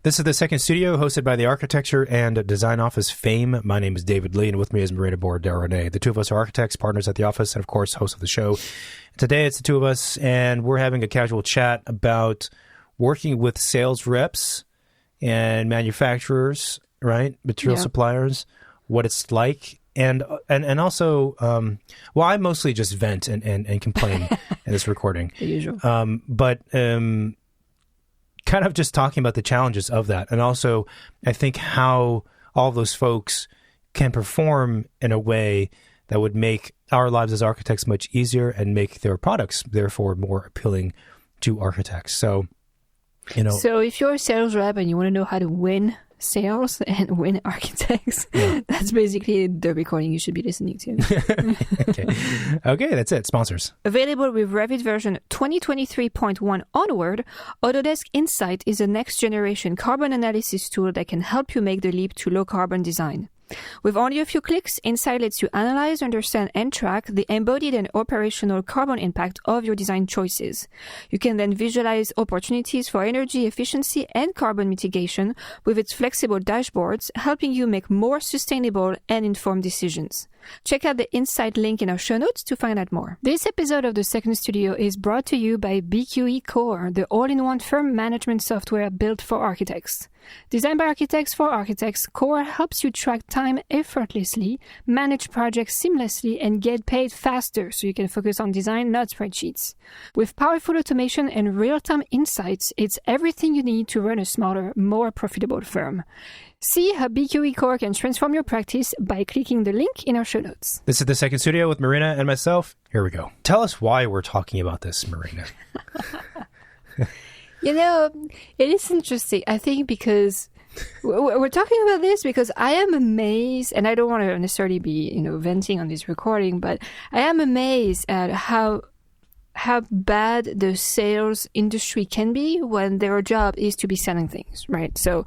This is The Second Studio, hosted by the Architecture and Design Office fame. My name is David Lee, and with me is Marina Borodero-Renee. The two of us are architects, partners at the office, and of course, hosts of the show. Today, it's the two of us, and we're having a casual chat about working with sales reps and manufacturers, right? Material suppliers, what it's like. And also, well, I mostly just vent and complain in this recording. The usual. But kind of just talking about the challenges of that. And also, I think how all those folks can perform in a way that would make our lives as architects much easier and make their products, therefore, more appealing to architects. So, you know. So if you're a sales rep and you want to know how to win sales and win architects, that's basically the recording you should be listening to. Okay, that's it. Sponsors. Available with Revit version 2023.1 onward, Autodesk Insight is a next-generation carbon analysis tool that can help you make the leap to low-carbon design. With only a few clicks, Insight lets you analyze, understand, and track the embodied and operational carbon impact of your design choices. You can then visualize opportunities for energy efficiency and carbon mitigation with its flexible dashboards, helping you make more sustainable and informed decisions. Check out the Insight link in our show notes to find out more. This episode of The Second Studio is brought to you by BQE Core, the all-in-one firm management software built for architects. Designed by architects for architects, Core helps you track time effortlessly, manage projects seamlessly, and get paid faster so you can focus on design, not spreadsheets. With powerful automation and real-time insights, it's everything you need to run a smarter, more profitable firm. See how BQE Core can transform your practice by clicking the link in our show notes. This is The Second Studio with Marina and myself. Here we go. Tell us why we're talking about this, Marina. You know, it is interesting, I think, because we're talking about this because I am amazed, and I don't want to necessarily be, venting on this recording, but I am amazed at how bad the sales industry can be when their job is to be selling things, right? So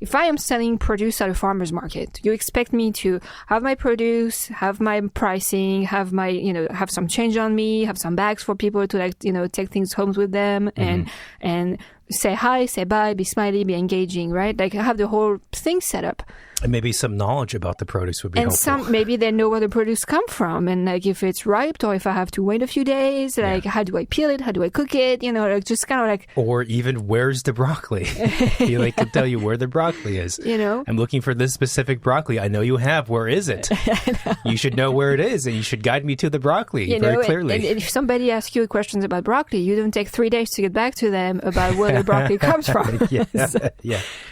if I am selling produce at a farmer's market, you expect me to have my produce, have my pricing, have my, have some change on me, have some bags for people to take things home with them and say hi, say bye, be smiley, be engaging, right? Like have the whole thing set up. And maybe some knowledge about the produce would be helpful. Maybe they know where the produce come from, and like if it's ripe or if I have to wait a few days, like how do I peel it? How do I cook it? Just kind of like. Or even where's the broccoli? He could tell you where the broccoli is. I'm looking for this specific broccoli. I know you have. Where is it? You should know where it is, and you should guide me to the broccoli very clearly. And if somebody asks you questions about broccoli, you don't take 3 days to get back to them about where the broccoli comes from.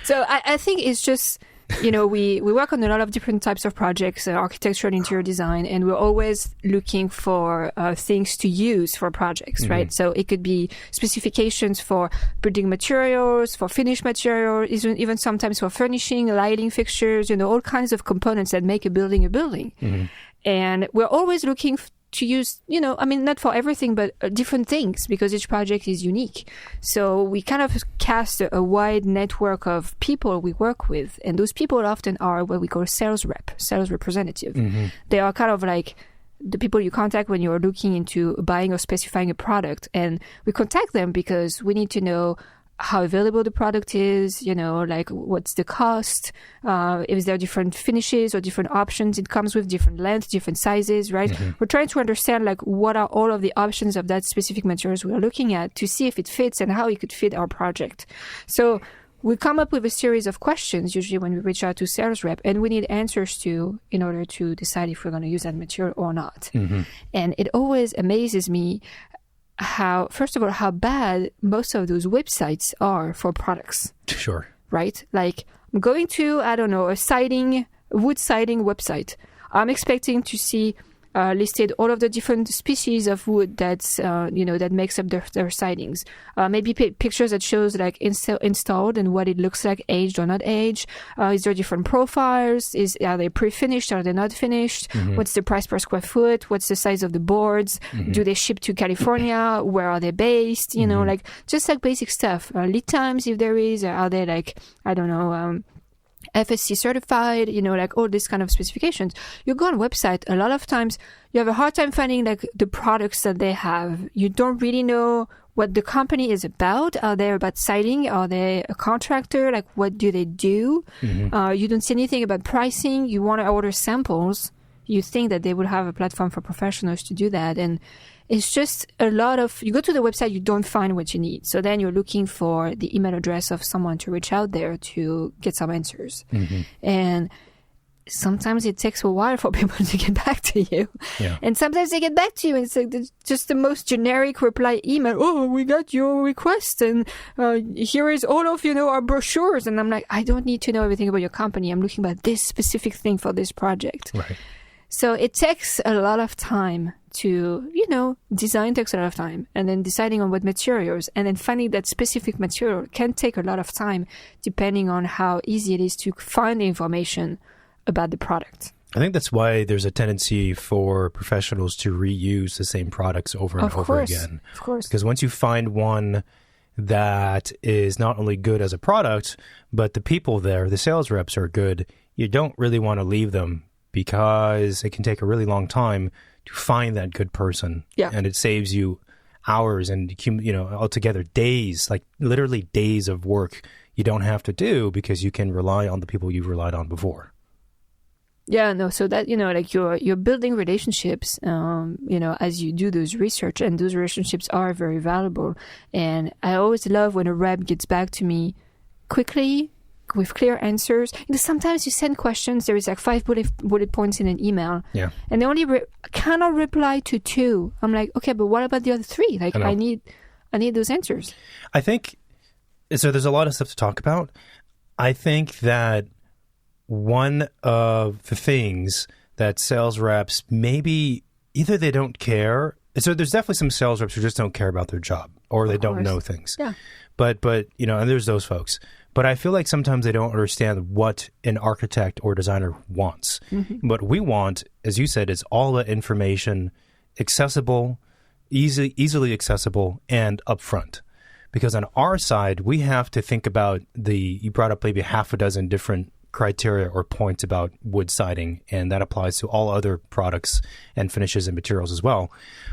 So I think it's just. We work on a lot of different types of projects, architecture and interior design, and we're always looking for things to use for projects, right? So it could be specifications for building materials, for finished materials, even sometimes for furnishing, lighting fixtures, all kinds of components that make a building a building. And we're always looking to use, not for everything, but different things because each project is unique. So we kind of cast a wide network of people we work with. And those people often are what we call sales representative. They are kind of like the people you contact when you're looking into buying or specifying a product. And we contact them because we need to know how available the product is, what's the cost, if there are different finishes or different options it comes with, different lengths, different sizes, right? We're trying to understand what are all of the options of that specific materials we're looking at to see if it fits and how it could fit our project. So we come up with a series of questions usually when we reach out to sales rep, and we need answers to in order to decide if we're going to use that material or not. And it always amazes me how bad most of those websites are for products. Sure. Right? Like I'm going to, I don't know, a wood siding website. I'm expecting to see listed all of the different species of wood that's that makes up their sidings. Maybe pictures that shows like installed and what it looks like, aged or not aged. Is there different profiles? Are they pre-finished? Are they not finished? What's the price per square foot? What's the size of the boards? Do they ship to California? Where are they based? Just like basic stuff. Lead times, if there is. Are they like, I don't know, FSC certified, all these kind of specifications. You go on a website, a lot of times you have a hard time finding like the products that they have. You don't really know what the company is about. Are they about siding? Are they a contractor? Like, what do they do? Mm-hmm. You don't see anything about pricing. You want to order samples. You think that they would have a platform for professionals to do that. And it's just a lot of, you go to the website, you don't find what you need. So then you're looking for the email address of someone to reach out there to get some answers. Mm-hmm. And sometimes it takes a while for people to get back to you. Yeah. And sometimes they get back to you and it's like just the most generic reply email. Oh, we got your request and here is all of, our brochures. And I'm like, I don't need to know everything about your company. I'm looking at this specific thing for this project. Right. So it takes a lot of time to, design takes a lot of time. And then deciding on what materials and then finding that specific material can take a lot of time depending on how easy it is to find the information about the product. I think that's why there's a tendency for professionals to reuse the same products over and over again. Of course. Because once you find one that is not only good as a product, but the people there, the sales reps are good, you don't really want to leave them because it can take a really long time to find that good person. Yeah. And it saves you hours and, altogether days, like literally days of work you don't have to do because you can rely on the people you've relied on before. Yeah, no, so that, like you're building relationships, as you do those research, and those relationships are very valuable. And I always love when a rep gets back to me quickly with clear answers. Sometimes you send questions, there is like 5 bullet points in an email. Yeah. And they only cannot reply to 2. I'm like, okay, but what about the other 3? Like, I need those answers. I think, so there's a lot of stuff to talk about. I think that one of the things that sales reps maybe either they don't care. So there's definitely some sales reps who just don't care about their job or they don't know things. Yeah. But and there's those folks. But I feel like sometimes they don't understand what an architect or designer wants. Mm-hmm. What we want, as you said, is all the information accessible, easily accessible, and upfront. Because on our side, we have to think about you brought up maybe half a dozen different criteria or points about wood siding, and that applies to all other products and finishes and materials as well.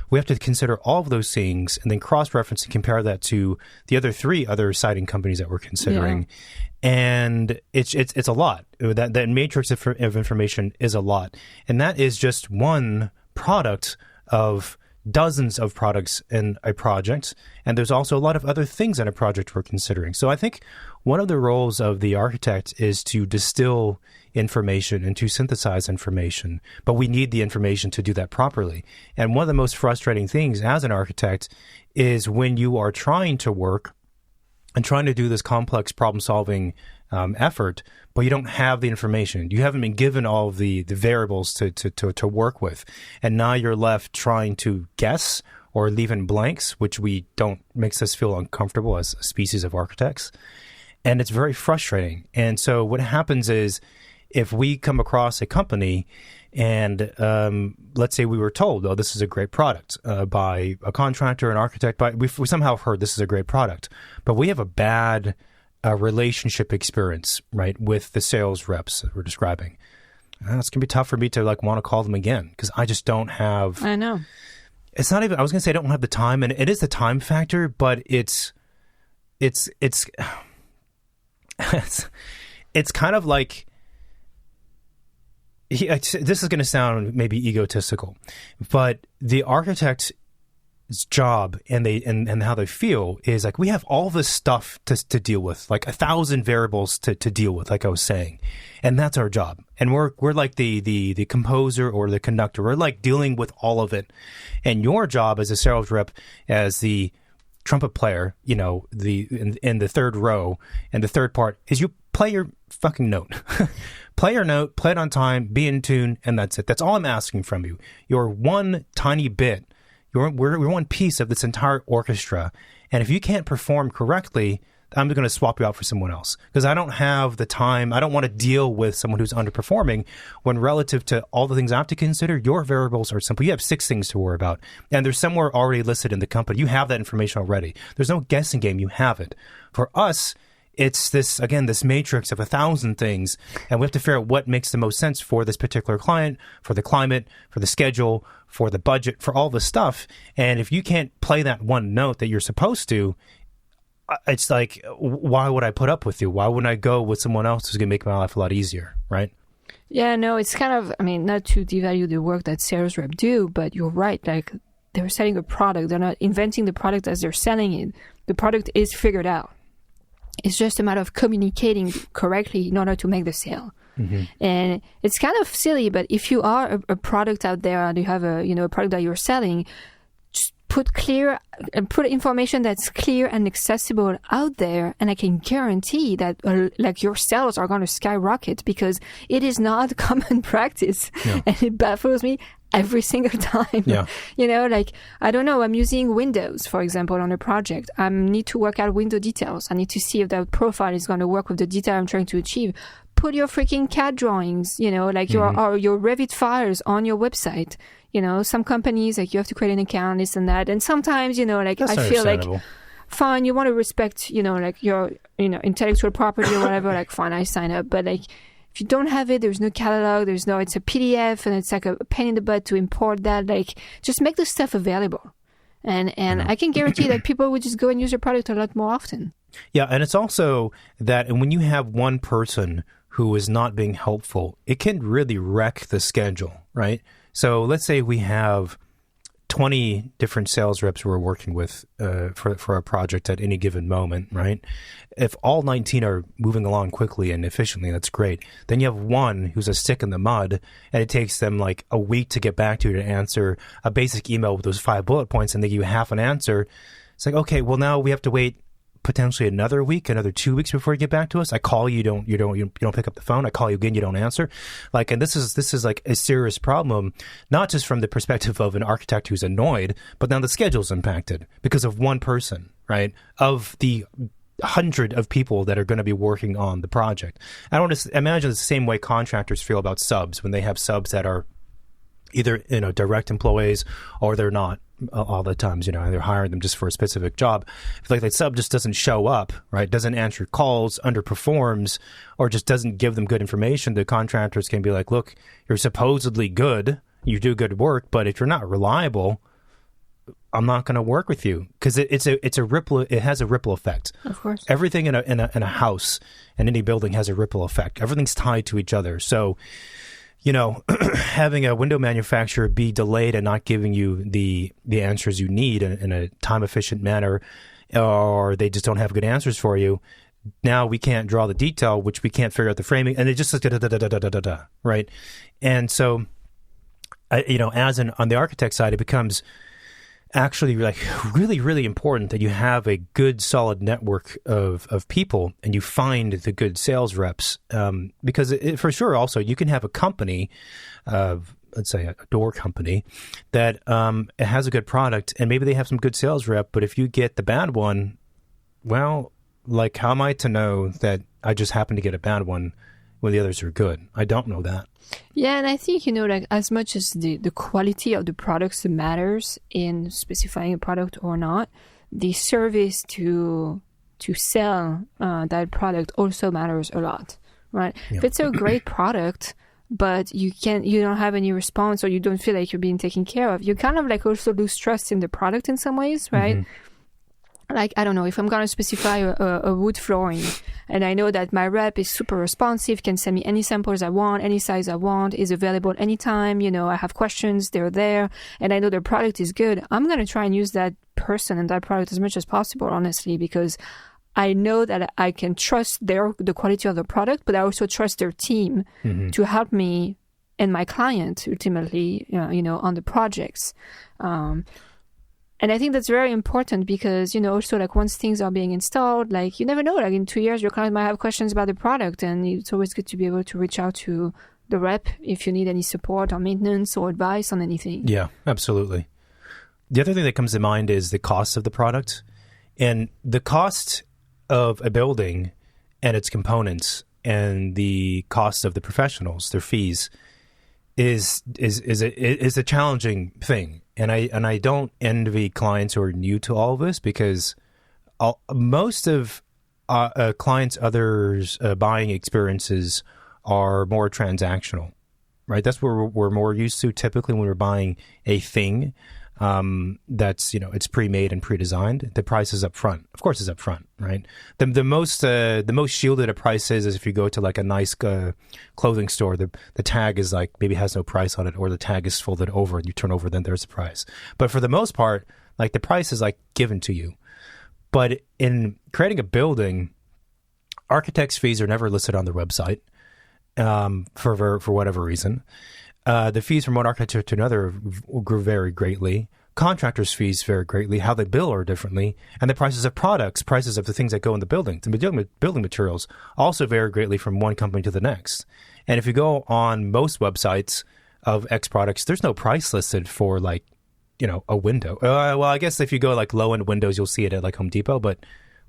We have to consider all of those things and then cross-reference and compare that to the other 3 other siding companies that we're considering. Yeah. And it's a lot. That matrix of information is a lot. And that is just one product of dozens of products in a project, and there's also a lot of other things in a project we're considering. So I think one of the roles of the architect is to distill information and to synthesize information, but we need the information to do that properly. And one of the most frustrating things as an architect is when you are trying to work and trying to do this complex problem-solving effort, but you don't have the information. You haven't been given all of the variables to work with. And now you're left trying to guess or leave in blanks, which makes us feel uncomfortable as a species of architects. And it's very frustrating. And so what happens is if we come across a company and let's say we were told, oh, this is a great product by a contractor, an architect, we somehow heard this is a great product, but we have a bad relationship experience, right, with the sales reps that we're describing. It's going to be tough for me to want to call them again because I just don't have... I know. It's not even... I was going to say I don't have the time, and it is the time factor, but it's kind of like... This is going to sound maybe egotistical, but the architect's job and how they feel is like we have all this stuff to deal with, like 1,000 variables to deal with, like I was saying, and that's our job. And we're like the composer or the conductor. We're like dealing with all of it. And your job as a sales rep, as the trumpet player, in the third row and the third part is you play your fucking note. Play your note, play it on time, be in tune, and that's it. That's all I'm asking from you. You're one tiny bit. We're one piece of this entire orchestra. And if you can't perform correctly, I'm going to swap you out for someone else because I don't have the time. I don't want to deal with someone who's underperforming when relative to all the things I have to consider, your variables are simple. You have 6 things to worry about. And there's somewhere already listed in the company. You have that information already. There's no guessing game. You have it. For us, it's this matrix of 1,000 things, and we have to figure out what makes the most sense for this particular client, for the climate, for the schedule, for the budget, for all the stuff. And if you can't play that one note that you're supposed to, it's like, why would I put up with you? Why wouldn't I go with someone else who's going to make my life a lot easier, right? Yeah, no, it's kind of, I mean, not to devalue the work that sales reps do, but you're right. Like, they're selling a product. They're not inventing the product as they're selling it. The product is figured out. It's just a matter of communicating correctly in order to make the sale. Mm-hmm. And it's kind of silly, but if you are a product out there and you have a product that you're selling, just put information that's clear and accessible out there, and I can guarantee that like your sales are going to skyrocket, because it is not common practice. Yeah. And it baffles me every single time. Yeah. Like, I don't know, I'm using Windows, for example, on a project. I need to work out window details. I need to see if that profile is going to work with the detail I'm trying to achieve. Put your freaking CAD drawings, like your Revit files on your website. Some companies, like, you have to create an account, this and that. And sometimes, like, that's I feel like, fine, you want to respect, like, your, intellectual property or whatever, like, fine, I sign up. But, like, if you don't have it, there's no catalog, it's a PDF, and it's like a pain in the butt to import that. Like, just make the stuff available. And I can guarantee that people would just go and use your product a lot more often. Yeah, and it's also that, and when you have one person who is not being helpful, it can really wreck the schedule, right? So let's say we have 20 different sales reps we're working with for a project at any given moment, right? If all 19 are moving along quickly and efficiently, that's great. Then you have one who's a stick in the mud, and it takes them like a week to get back to you to answer a basic email with those 5 bullet points, and they give you half an answer. It's like, okay, well, now we have to wait potentially another week, another 2 weeks before you get back to us. I call you, you don't pick up the phone. I call you again, you don't answer. Like, and this is like a serious problem, not just from the perspective of an architect who's annoyed, but now the schedule's impacted because of one person, right? Of the 100 of people that are going to be working on the project. I don't imagine it's the same way contractors feel about subs when they have subs that are either direct employees or they're not. All the times, they're hiring them just for a specific job. If like that sub just doesn't show up, right, doesn't answer calls, underperforms, or just doesn't give them good information, the contractors can be like, look, you're supposedly good, you do good work, but if you're not reliable, I'm not going to work with you, because it's a ripple. It has a ripple effect. Of course, everything in a house and any building has a ripple effect. Everything's tied to each other. So, having a window manufacturer be delayed and not giving you the answers you need in a time-efficient manner, or they just don't have good answers for you, now we can't draw the detail, which we can't figure out the framing, and it just says da-da-da-da-da-da-da, right? And so, on the architect side, it becomes actually like really, really important that you have a good, solid network of people, and you find the good sales reps, because for sure also you can have a company, let's say a door company, that has a good product, and maybe they have some good sales rep, but if you get the bad one, well, like, how am I to know that I just happen to get a bad one when the others are good? I don't know that. Yeah, and I think, like, as much as the quality of the products matters in specifying a product or not, the service to sell that product also matters a lot, right? Yeah. If it's a great product, but you don't have any response, or you don't feel like you're being taken care of, you kind of like also lose trust in the product in some ways, right? Mm-hmm. Like, I don't know, if I'm going to specify a wood flooring, and I know that my rep is super responsive, can send me any samples I want, any size I want, is available anytime, I have questions, they're there, and I know their product is good, I'm going to try and use that person and that product as much as possible, honestly, because I know that I can trust the quality of the product, but I also trust their team to help me and my client, ultimately, on the projects. And I think that's very important because, also, like, once things are being installed, like, you never know, like, in 2 years, your client might have questions about the product, and it's always good to be able to reach out to the rep if you need any support or maintenance or advice on anything. Yeah, absolutely. The other thing that comes to mind is the cost of the product, and the cost of a building and its components and the cost of the professionals, their fees, is a challenging thing. And I don't envy clients who are new to all of this, because most of clients, others' buying experiences are more transactional, right? That's what we're more used to typically when we're buying a thing that's, it's pre-made and pre-designed. The price is up front. Of course, it's up front, right? The most shielded a price is if you go to like a nice clothing store, the tag is like maybe has no price on it, or the tag is folded over and you turn over, then there's the price. But for the most part, like the price is like given to you. But in creating a building, architects' fees are never listed on their website for whatever reason. The fees from one architect to another grew very greatly. Contractors' fees vary greatly. How they bill are differently. And the prices of products, prices of the things that go in the building, the building materials, also vary greatly from one company to the next. And if you go on most websites of X products, there's no price listed for like, a window. Well, I guess if you go like low-end windows, you'll see it at like Home Depot, but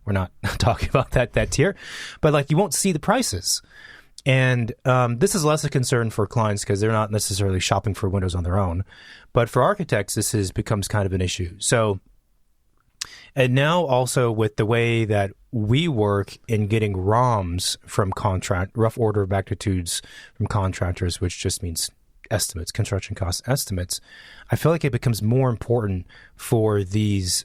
we're not talking about that tier. But like you won't see the prices. And this is less a concern for clients because they're not necessarily shopping for windows on their own. But for architects, this becomes kind of an issue. So, and now also with the way that we work in getting ROMs from rough order of magnitudes from contractors, which just means estimates, construction cost estimates, I feel like it becomes more important for these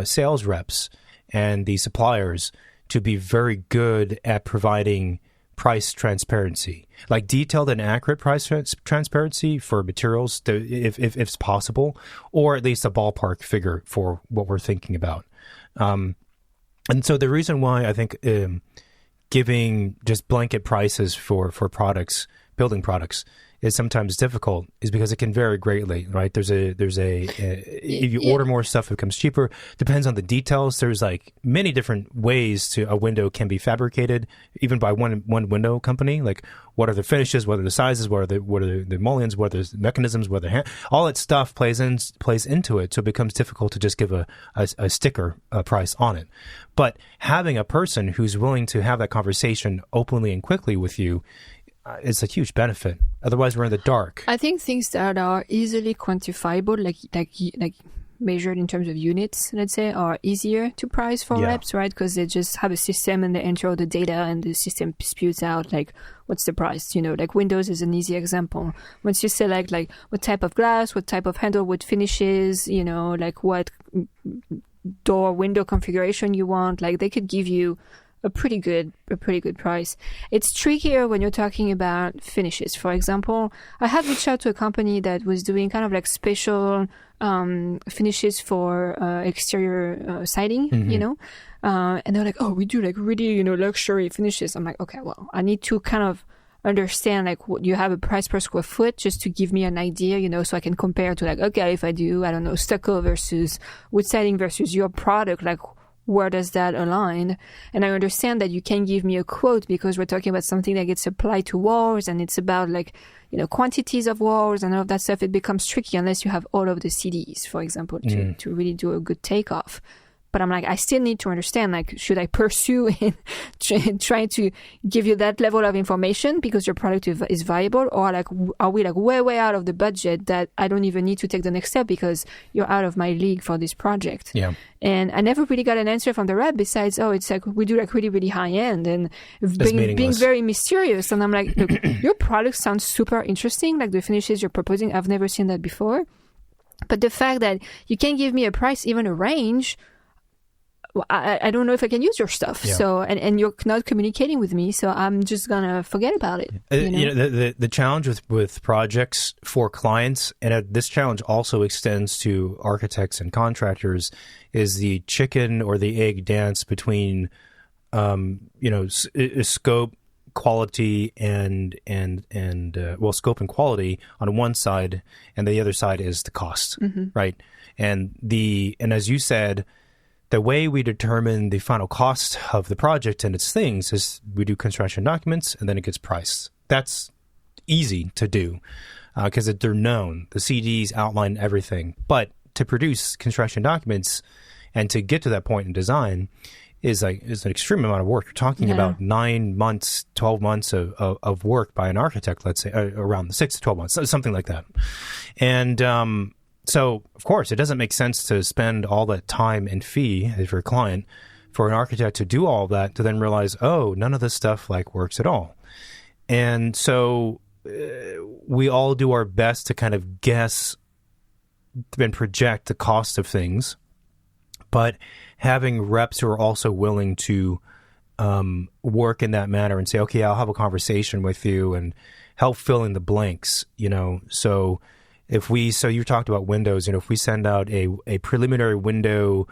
sales reps and the suppliers to be very good at providing price transparency, like detailed and accurate price transparency for materials, if it's possible, or at least a ballpark figure for what we're thinking about. And so the reason why I think giving just blanket prices for products, building products, is sometimes difficult is because it can vary greatly, right? If you order more stuff, it becomes cheaper. Depends on the details. There's like many different ways to a window can be fabricated, even by one window company. Like what are the finishes, what are the sizes, what are the mullions, what are the mechanisms, all that stuff plays into it. So it becomes difficult to just give a sticker price on it. But having a person who's willing to have that conversation openly and quickly with you, it's a huge benefit. Otherwise, we're in the dark. I think things that are easily quantifiable, like measured in terms of units, let's say, are easier to price for reps, right? Because they just have a system and they enter all the data and the system spews out like what's the price. Like Windows is an easy example. Once you select like what type of glass, what type of handle, what finishes, like what door window configuration you want, like they could give you a pretty good price. It's trickier when you're talking about finishes. For example, I had reached out to a company that was doing kind of like special finishes for exterior siding, and they're like, oh, we do like really, luxury finishes. I'm like, okay, well, I need to kind of understand like what you have a price per square foot just to give me an idea, so I can compare to like, okay, if I do, I don't know, stucco versus wood siding versus your product, like where does that align? And I understand that you can give me a quote because we're talking about something that gets applied to walls and it's about like, quantities of walls and all of that stuff. It becomes tricky unless you have all of the CDs, for example, to really do a good takeoff. But I'm like, I still need to understand, like, should I pursue in trying to give you that level of information because your product is viable? Or like, are we like way out of the budget that I don't even need to take the next step because you're out of my league for this project? Yeah. And I never really got an answer from the rep besides, oh, it's like we do like really, really high end and being very mysterious. And I'm like, look, your product sounds super interesting. Like the finishes you're proposing, I've never seen that before. But the fact that you can't give me a price, even a range, I don't know if I can use your stuff. Yeah. So, and you're not communicating with me, so I'm just going to forget about it. The challenge with projects for clients, and this challenge also extends to architects and contractors, is the chicken or the egg dance between, scope, quality, and scope and quality on one side, and the other side is the cost, right? And as you said, the way we determine the final cost of the project and its things is we do construction documents and then it gets priced. That's easy to do because they're known. The CDs outline everything. But to produce construction documents and to get to that point in design is an extreme amount of work. You're talking about 9 months, 12 months of work by an architect, let's say, around 6 to 12 months, something like that. And so, of course, it doesn't make sense to spend all that time and fee for a client for an architect to do all of that, to then realize, oh, none of this stuff like works at all. And so we all do our best to kind of guess and project the cost of things, but having reps who are also willing to work in that manner and say, okay, I'll have a conversation with you and help fill in the blanks, So so you talked about windows, if we send out a preliminary window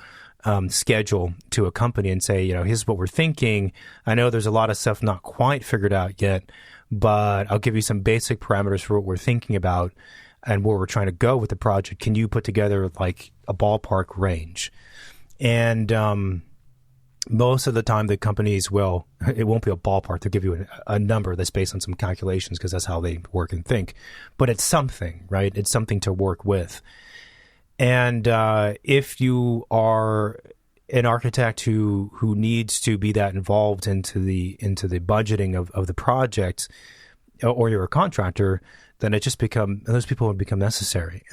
schedule to a company and say, here's what we're thinking. I know there's a lot of stuff not quite figured out yet, but I'll give you some basic parameters for what we're thinking about and where we're trying to go with the project. Can you put together like a ballpark range? And most of the time the companies it won't be a ballpark. They'll give you a number that's based on some calculations because that's how they work and think. But it's something, right? It's something to work with. And if you are an architect who needs to be that involved into the budgeting of the project, or you're a contractor, then those people would become necessary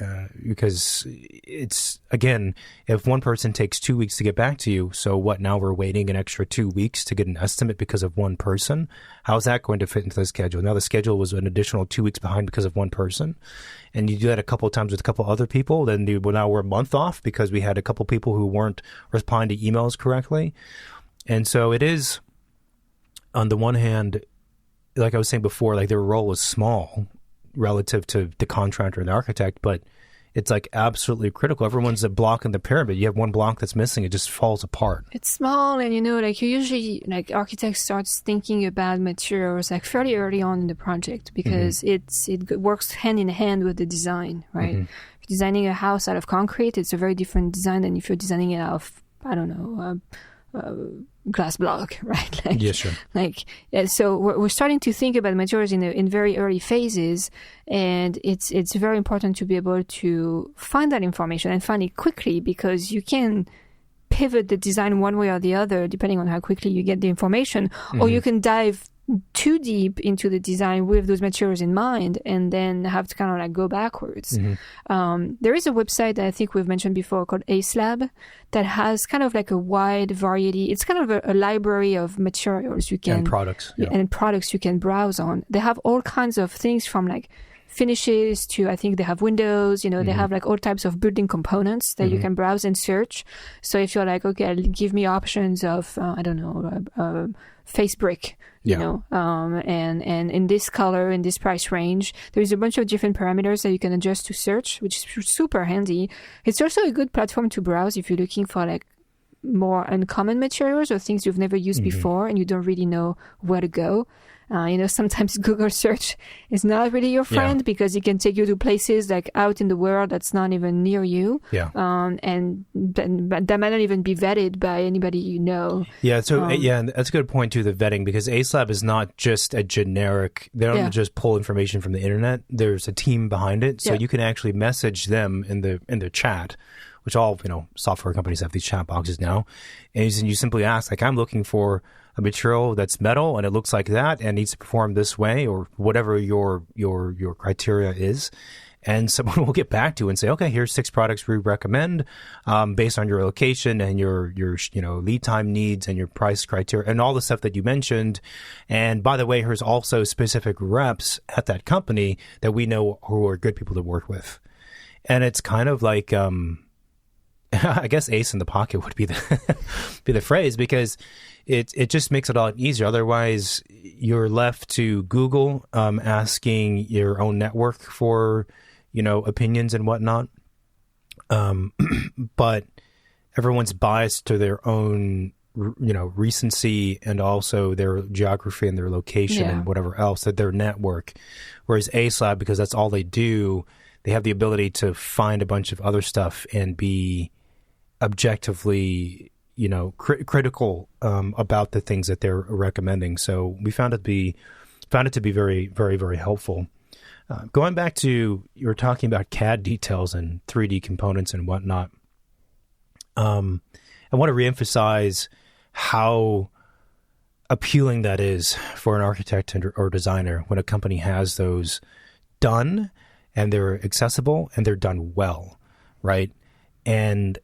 because it's, again, if one person takes 2 weeks to get back to you, so what, now we're waiting an extra 2 weeks to get an estimate because of one person? How's that going to fit into the schedule? Now the schedule was an additional 2 weeks behind because of one person, and you do that a couple of times with a couple other people, then now we're a month off because we had a couple people who weren't responding to emails correctly. And so it is, on the one hand, like I was saying before, like their role is small relative to the contractor and the architect, but it's like absolutely critical. Everyone's a block in the pyramid. You have one block that's missing, it just falls apart. It's small, and like you usually, like architects starts thinking about materials like fairly early on in the project because it works hand in hand with the design, right? If you're designing a house out of concrete, it's a very different design than if you're designing it out of, I don't know, glass block, right? Yeah, sure. So we're starting to think about materials in very early phases, and it's very important to be able to find that information and find it quickly because you can pivot the design one way or the other depending on how quickly you get the information, or you can dive too deep into the design with those materials in mind and then have to kind of like go backwards. There is a website that I think we've mentioned before called AceLab that has kind of like a wide variety. It's kind of a library of materials you can... And products. Yeah. And products you can browse on. They have all kinds of things from like finishes to, I think they have windows, they have like all types of building components that you can browse and search. So if you're like, okay, give me options of, I don't know, face brick, and in this color, in this price range, there's a bunch of different parameters that you can adjust to search, which is super handy. It's also a good platform to browse if you're looking for like more uncommon materials or things you've never used before and you don't really know where to go. Sometimes Google search is not really your friend because it can take you to places like out in the world that's not even near you. Yeah. And that might not even be vetted by anybody you know. Yeah. So, and that's a good point too, the vetting, because AceLab is not just a generic, they don't just pull information from the internet. There's a team behind it. So you can actually message them in the chat, which all, software companies have these chat boxes now. And you simply ask, like, I'm looking for a material that's metal and it looks like that and needs to perform this way, or whatever your criteria is. And someone will get back to you and say, okay, here's 6 products we recommend based on your location and your lead time needs and your price criteria and all the stuff that you mentioned. And by the way, here's also specific reps at that company that we know who are good people to work with. And it's kind of like, I guess ace in the pocket would be the phrase, because it just makes it a lot easier. Otherwise, you're left to Google asking your own network for, opinions and whatnot. But everyone's biased to their own, recency and also their geography and their location and whatever else, that their network. Whereas AceLab, because that's all they do, they have the ability to find a bunch of other stuff and be objectively, critical about the things that they're recommending. So we found it to be very, very, very helpful. Going back to, you were talking about CAD details and 3D components and whatnot. I want to reemphasize how appealing that is for an architect or designer when a company has those done and they're accessible and they're done well, right? And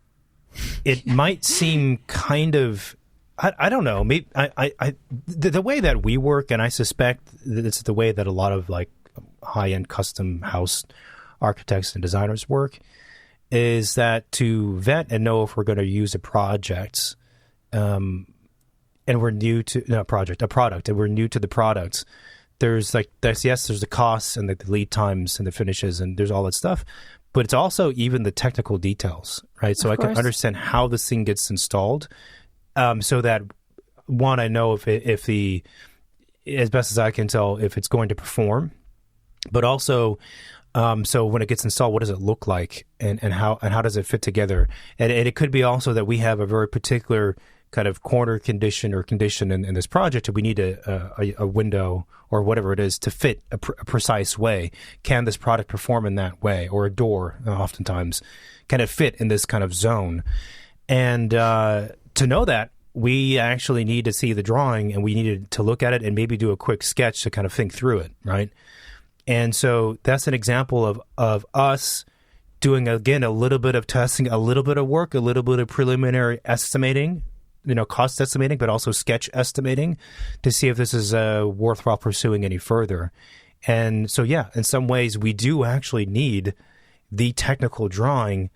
it might seem kind of I don't know. Maybe the way that we work, and I suspect that it's the way that a lot of like high-end custom house architects and designers work, is that to vet and know if we're going to use a project, and we're new to a product, and we're new to the product. There's there's the costs and the lead times and the finishes, and there's all that stuff. But it's also even the technical details, right? So I can understand how this thing gets installed. So that one, I know if as best as I can tell, if it's going to perform, but also, so when it gets installed, what does it look like, and how does it fit together? And it could be also that we have a very particular kind of corner condition in this project, and we need a window or whatever it is to fit a precise way. Can this product perform in that way, or a door? Oftentimes, can it fit in this kind of zone? And to know that, we actually need to see the drawing, and we needed to look at it and maybe do a quick sketch to kind of think through it, right? And so that's an example of us doing, again, a little bit of testing, a little bit of work, a little bit of preliminary estimating, cost estimating, but also sketch estimating to see if this is worthwhile pursuing any further. And so, yeah, in some ways, we do actually need the technical drawing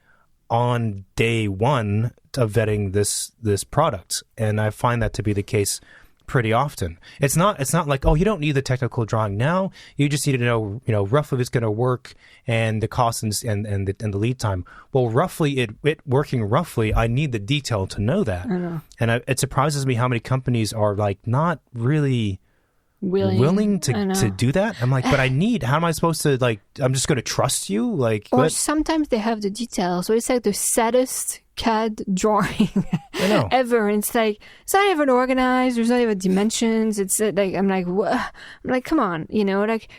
on day one of vetting this product, and I find that to be the case pretty often. It's not like, oh, you don't need the technical drawing now. You just need to know roughly if it's going to work and the cost and the lead time. Well, roughly it working roughly, I need the detail to know that. I know. And it surprises me how many companies are like not really willing to do that. I'm like, but how am I supposed to, like, I'm just going to trust you? Like, or sometimes they have the details. So it's like the saddest CAD drawing ever. And it's like, it's not even organized. There's not even dimensions. It's like, I'm like, come on, like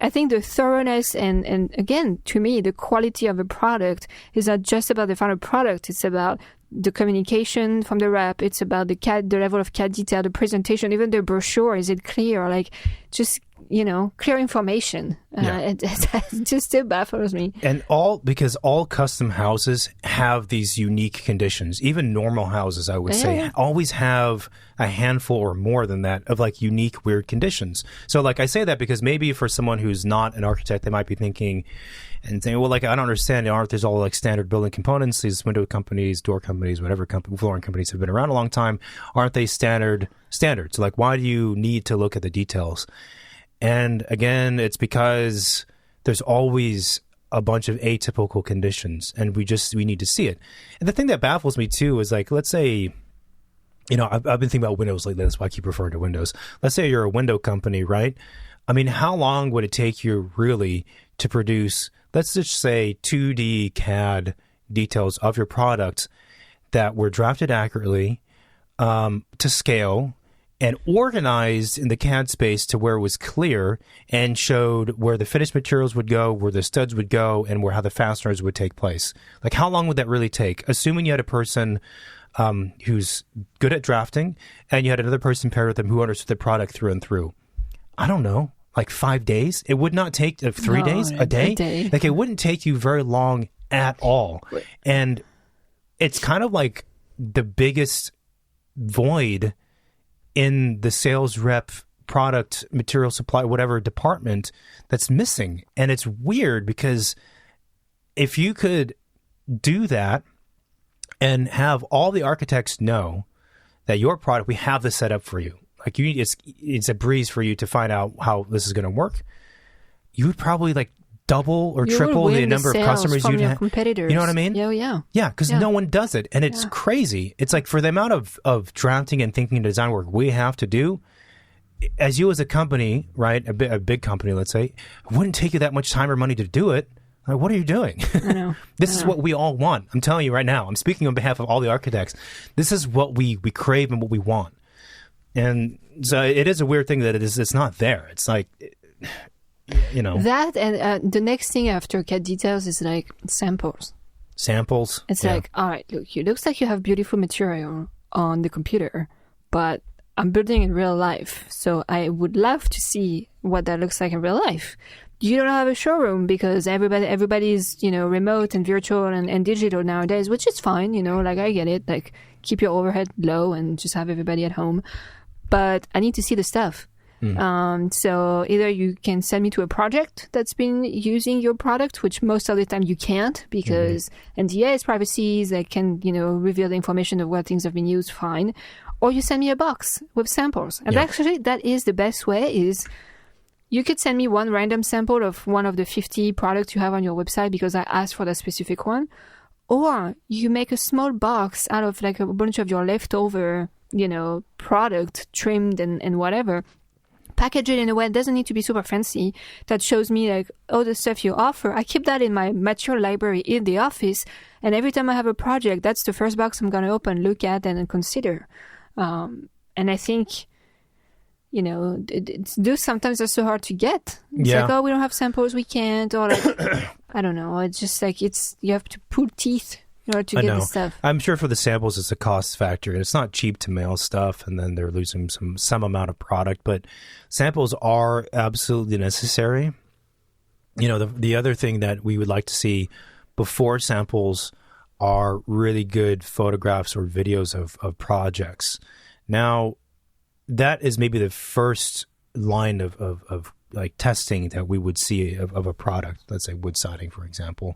I think the thoroughness and again, to me, the quality of a product is not just about the final product. It's about the communication from the rep. It's about the level of CAD detail, the presentation, even the brochure. Is it clear? Like, just, clear information. It just still baffles me. And because all custom houses have these unique conditions. Even normal houses, I would say, always have a handful or more than that of like unique, weird conditions. So like I say that because maybe for someone who's not an architect, they might be thinking and saying, well, like, I don't understand. Aren't there's all like standard building components? These window companies, door companies, whatever flooring companies have been around a long time. Aren't they standards? So like, why do you need to look at the details? And again, it's because there's always a bunch of atypical conditions, and we need to see it. And the thing that baffles me too is like, let's say, I've been thinking about windows lately. That's why I keep referring to windows. Let's say you're a window company, right? I mean, how long would it take you really to produce, let's just say, 2D CAD details of your product that were drafted accurately, to scale, and organized in the CAD space to where it was clear and showed where the finished materials would go, where the studs would go, and how the fasteners would take place? Like, how long would that really take? Assuming you had a person who's good at drafting and you had another person paired with them who understood the product through and through. I don't know, like 5 days? It would not take 3 days, a day? Like, it wouldn't take you very long at all. And it's kind of like the biggest void in the sales rep, product, material supply, whatever department that's missing. And it's weird because if you could do that and have all the architects know that your product, we have this set up for you. Like, it's a breeze for you to find out how this is going to work. You would probably like double or triple the number of customers you'd have. Competitors. You know what I mean? Yeah. Yeah, because no one does it. And it's crazy. It's like, for the amount of drafting and thinking and design work we have to do, as a company, right, a big company, let's say, it wouldn't take you that much time or money to do it. Like, what are you doing? I know. This is what we all want. I'm telling you right now. I'm speaking on behalf of all the architects. This is what we crave and what we want. And so it is a weird thing that it's not there. It's like, That, and the next thing after CAD details is like samples. It's like, all right, look, it looks like you have beautiful material on the computer, but I'm building in real life. So I would love to see what that looks like in real life. you don't have a showroom because everybody's, remote and virtual and digital nowadays, which is fine, like I get it. Like keep your overhead low and just have everybody at home. But I need to see the stuff. So either you can send me to a project that's been using your product, which most of the time you can't because NDAs, privacies, they can, reveal the information of what things have been used, fine. Or you send me a box with samples. And actually that is the best way is you could send me one random sample of one of the 50 products you have on your website because I asked for that specific one. Or you make a small box out of like a bunch of your leftover, product trimmed and whatever. Package it in a way that doesn't need to be super fancy. That shows me like all the stuff you offer. I keep that in my mature library in the office. And every time I have a project, that's the first box I'm going to open, look at and consider. And I think... those sometimes are so hard to get. It's like, oh, we don't have samples, we can't, or like, I don't know. It's just like you have to pull teeth in order to get the stuff. I'm sure for the samples, it's a cost factor. It's not cheap to mail stuff, and then they're losing some amount of product. But samples are absolutely necessary. The other thing that we would like to see before samples are really good photographs or videos of projects. Now, that is maybe the first line of like testing that we would see of a product. Let's say wood siding, for example,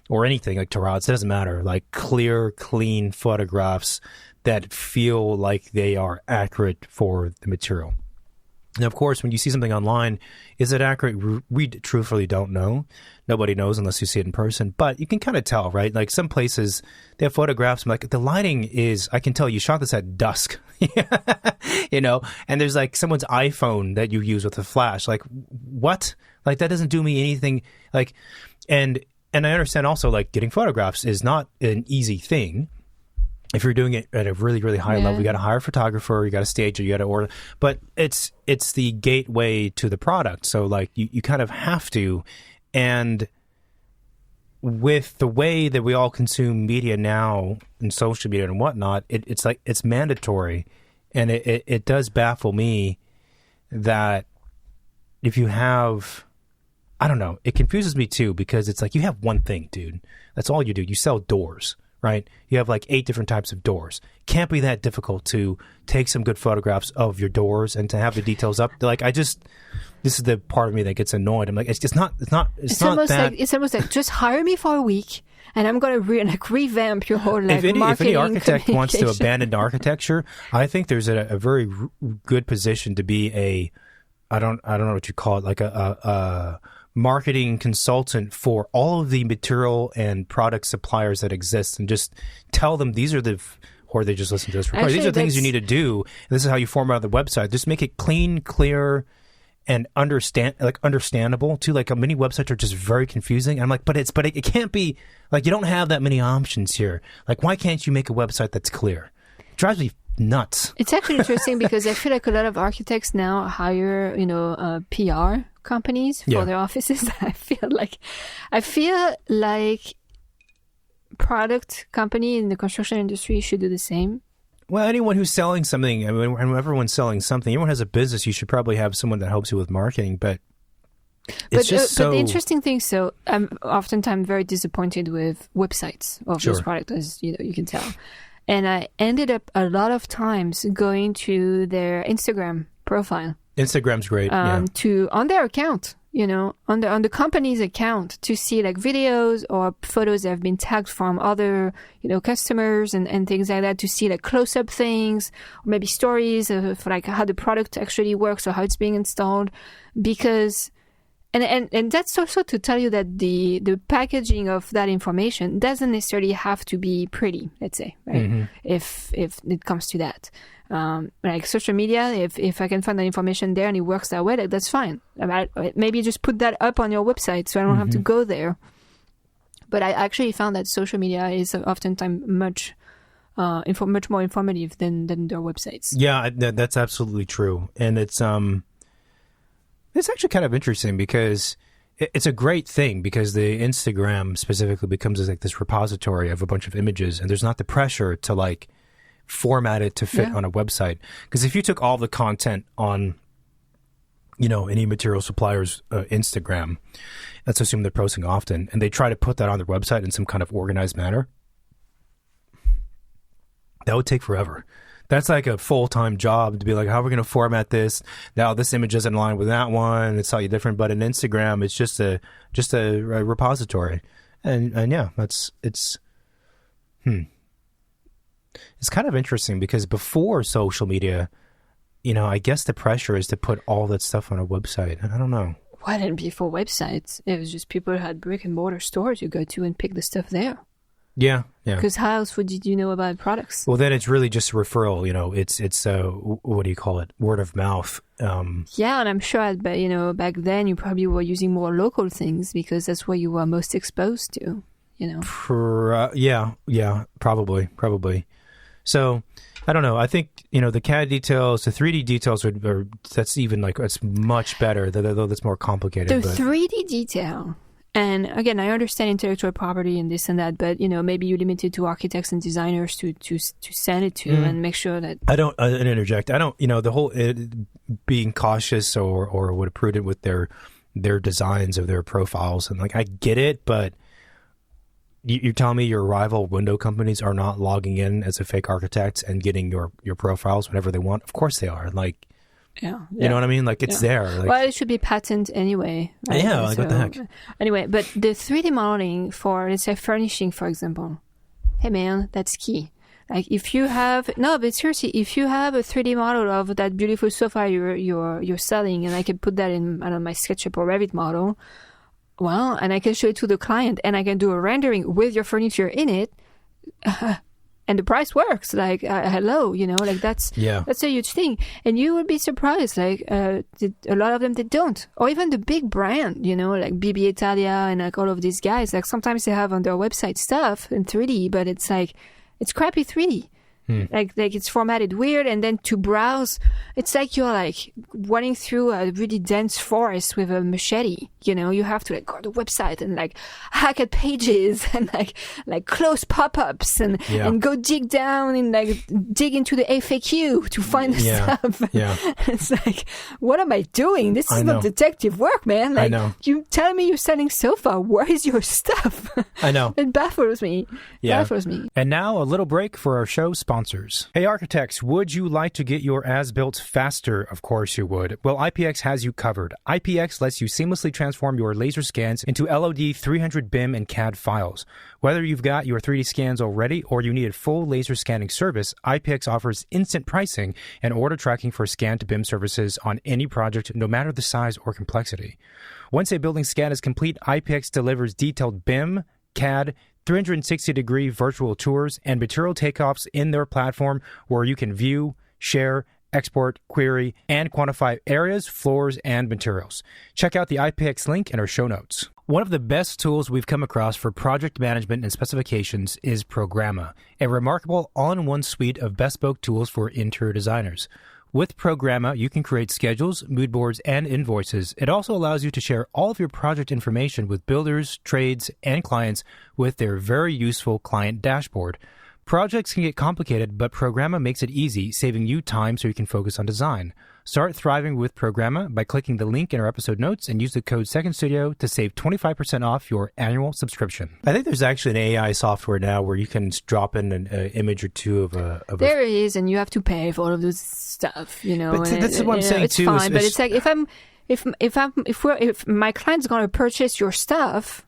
or anything like Terrazzo. It doesn't matter. Like clear, clean photographs that feel like they are accurate for the material. And of course, when you see something online, is it accurate? We truthfully don't know. Nobody knows unless you see it in person. But you can kind of tell, right? Like some places, they have photographs. I'm like, the lighting is, I can tell you shot this at dusk, and there's like someone's iPhone that you use with a flash. Like, what? Like, that doesn't do me anything. Like, and I understand also, like, getting photographs is not an easy thing. If you're doing it at a really, really high level, you got to hire a photographer, you got to stage it, you got to order. But it's the gateway to the product. So like you kind of have to. And with the way that we all consume media now and social media and whatnot, it's like it's mandatory. And it does baffle me that if you have, I don't know, it confuses me too because it's like you have one thing, dude. That's all you do. You sell doors. Right? You have like 8 different types of doors. Can't be that difficult to take some good photographs of your doors and to have the details up. Like, this is the part of me that gets annoyed. I'm like, it's not that. It's almost like, just hire me for a week and I'm going to revamp your whole like marketing. If any architect wants to abandon architecture, I think there's a very good position to be I don't know what you call it, like a marketing consultant for all of the material and product suppliers that exist and just tell them these are or they just listen to this report. These are things you need to do. This is how you format the website. Just make it clean, clear, and understandable too. Like many websites are just very confusing. I'm like, but it can't be like you don't have that many options here. Like, why can't you make a website that's clear? It drives me nuts. It's actually interesting because I feel like a lot of architects now hire, PR companies for their offices. I feel like product company in the construction industry should do the same. Well, anyone who's selling something, I mean, when everyone's selling something, everyone has a business, you should probably have someone that helps you with marketing, but it's just so... But the interesting thing, so I'm oftentimes very disappointed with websites of those products, as you can tell. And I ended up a lot of times going to their Instagram profile. Instagram's great. On their account, on the company's account to see like videos or photos that have been tagged from other, customers and things like that, to see like close-up things, or maybe stories of like how the product actually works or how it's being installed. Because and that's also to tell you that the packaging of that information doesn't necessarily have to be pretty, let's say, right? Mm-hmm. If it comes to that. Like social media, if I can find that information there and it works that way, that's fine. Maybe just put that up on your website so I don't have to go there. But I actually found that social media is oftentimes much more informative than their websites. Yeah, that's absolutely true. And it's actually kind of interesting because it's a great thing because the Instagram specifically becomes like this repository of a bunch of images, and there's not the pressure to like format it to fit on a website. Because if you took all the content on any material supplier's Instagram. Let's assume they're posting often, and they try to put that on their website in some kind of organized manner. That would take forever. That's like a full-time job to be like, how are we going to format this? Now this image isn't in line with that one. It's slightly different, but in Instagram, it's just a repository, and yeah, it's kind of interesting because before social media, I guess the pressure is to put all that stuff on a website. I don't know. Why didn't before websites? It was just people had brick and mortar stores you go to and pick the stuff there. Yeah. Because how else would you know about products? Well, then it's really just a referral. It's what do you call it? Word of mouth. Yeah, and I'm sure back then you probably were using more local things because that's what you were most exposed to. Yeah, probably. So I don't know. I think the CAD details, the 3D details that's even it's much better. Though that's more complicated. The 3D detail. And again, I understand intellectual property and this and that, but maybe you limit it to architects and designers to send it to and make sure that I don't interject. I don't the whole being cautious or what prudent with their designs of their profiles, and I get it, but you're telling me your rival window companies are not logging in as a fake architect and getting your profiles whenever they want? Of course they are. Yeah. You know what I mean? It's there. Well, it should be patent anyway. Right? Yeah, what the heck? Anyway, but the 3D modeling for, let's say, furnishing, for example, hey man, that's key. If you have a 3D model of that beautiful sofa you're selling, and I can put that in my SketchUp or Revit model, well, and I can show it to the client, and I can do a rendering with your furniture in it. And the price works. Hello, that's a huge thing. And you will be surprised. A lot of them, they don't. Or even the big brand, like BB Italia and all of these guys. Sometimes they have on their website stuff in 3D, but it's it's crappy 3D. It's formatted weird, and then to browse, it's you're running through a really dense forest with a machete. You have to go to the website and hack at pages and close pop-ups and go dig down and dig into the FAQ to find the stuff. Yeah. It's what am I doing? This is not detective work, man. I know. You tell me you're selling sofa. Where is your stuff? I know. It baffles me. Yeah. Baffles me. And now a little break for our show sponsors. Hey architects, would you like to get your as-built faster? Of course you would. Well, IPX has you covered. IPX lets you seamlessly transform your laser scans into LOD 300 BIM and CAD files. Whether you've got your 3D scans already or you need a full laser scanning service, IPX offers instant pricing and order tracking for scan to BIM services on any project, no matter the size or complexity. Once a building scan is complete, IPX delivers detailed BIM, CAD, 360-degree virtual tours, and material takeoffs in their platform where you can view, share, export, query, and quantify areas, floors, and materials. Check out the IPX link in our show notes. One of the best tools we've come across for project management and specifications is Programma, a remarkable all-in-one suite of bespoke tools for interior designers. With Programma, you can create schedules, mood boards, and invoices. It also allows you to share all of your project information with builders, trades, and clients with their very useful client dashboard. Projects can get complicated, but Programma makes it easy, saving you time so you can focus on design. Start thriving with Programma by clicking the link in our episode notes and use the code SecondStudio to save 25% off your annual subscription. I think there's actually an AI software now where you can drop in an image or two of a... There it is, and you have to pay for all of this stuff, But that's what I'm saying it's too. Fine, but it's if my client's going to purchase your stuff,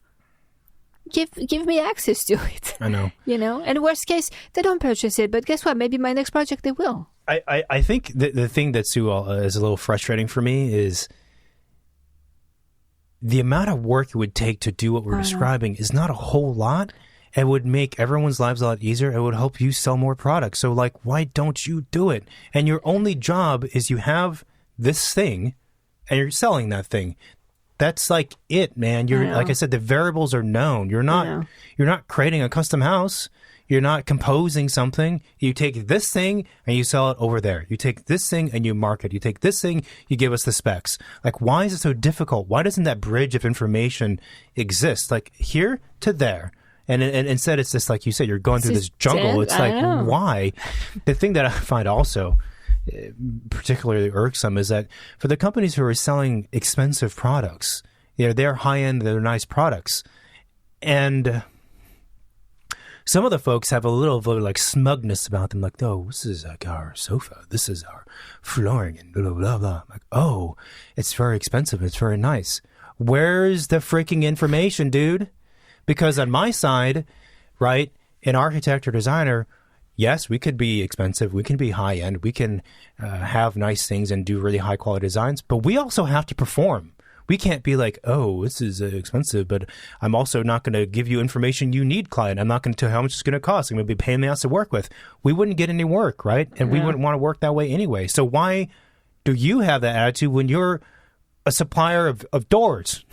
give me access to it. I know. And worst case, they don't purchase it, but guess what? Maybe my next project they will. I think the thing that, Sue, is a little frustrating for me is the amount of work it would take to do what we're describing is not a whole lot. It would make everyone's lives a lot easier. It would help you sell more products. So, why don't you do it? And your only job is you have this thing and you're selling that thing. That's it, man. You're like I said, the variables are known. You're not creating a custom house. You're not composing something. You take this thing and you sell it over there. You take this thing and you market. You take this thing, you give us the specs. Why is it so difficult? Why doesn't that bridge of information exist? Here to there. And instead, it's just like you said, you're going through this jungle. It's why? The thing that I find also particularly irksome is that for the companies who are selling expensive products, they're high-end, they're nice products. And some of the folks have a little like smugness about them, like, oh, this is like our sofa, this is our flooring, and blah, blah, blah. Like, oh, it's very expensive, it's very nice. Where's the freaking information, dude? Because on my side, right, an architect or designer, yes, we could be expensive, we can be high-end, we can have nice things and do really high-quality designs, but we also have to perform. We can't be like, oh, this is expensive, but I'm also not going to give you information you need, client. I'm not going to tell you how much it's going to cost. I'm going to be paying the ass to work with. We wouldn't get any work, right? And we wouldn't want to work that way anyway. So why do you have that attitude when you're a supplier of doors?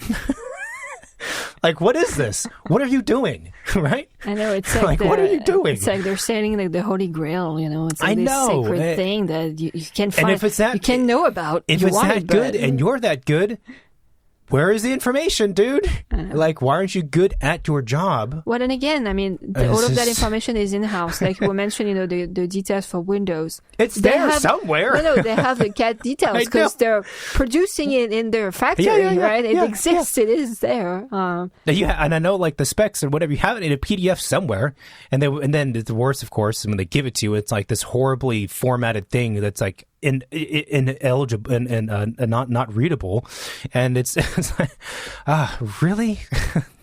Like, what is this? What are you doing? Right? I know, it's like, what are you doing? It's like they're selling like the Holy Grail, It's like this sacred thing that you can find, and if it's that, you can know about. If it's that good and you're that good, where is the information, dude? Like, why aren't you good at your job? Well, and again, I mean, all of that information is in-house. Like we mentioned, the details for Windows. It's there somewhere. No, they have the CAD details because they're producing it in their factory, right? It exists. It is there. And I know, like, the specs and whatever, you have it in a PDF somewhere. And then the worst, of course, when they give it to you, it's like this horribly formatted thing that's like ineligible and not readable, and it's like, really.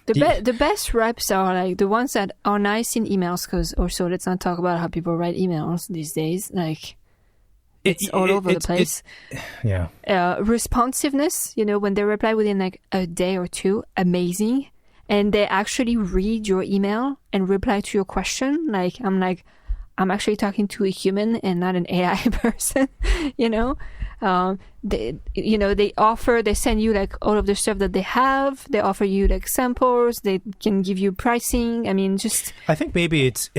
The best reps are like the ones that are nice in emails, because also let's not talk about how people write emails these days. Like it's all over the place. Responsiveness, when they reply within like a day or two, amazing, and they actually read your email and reply to your question. Like I'm actually talking to a human and not an AI person, They send you like all of the stuff that they have. They offer you like samples. They can give you pricing. I mean, I think maybe it's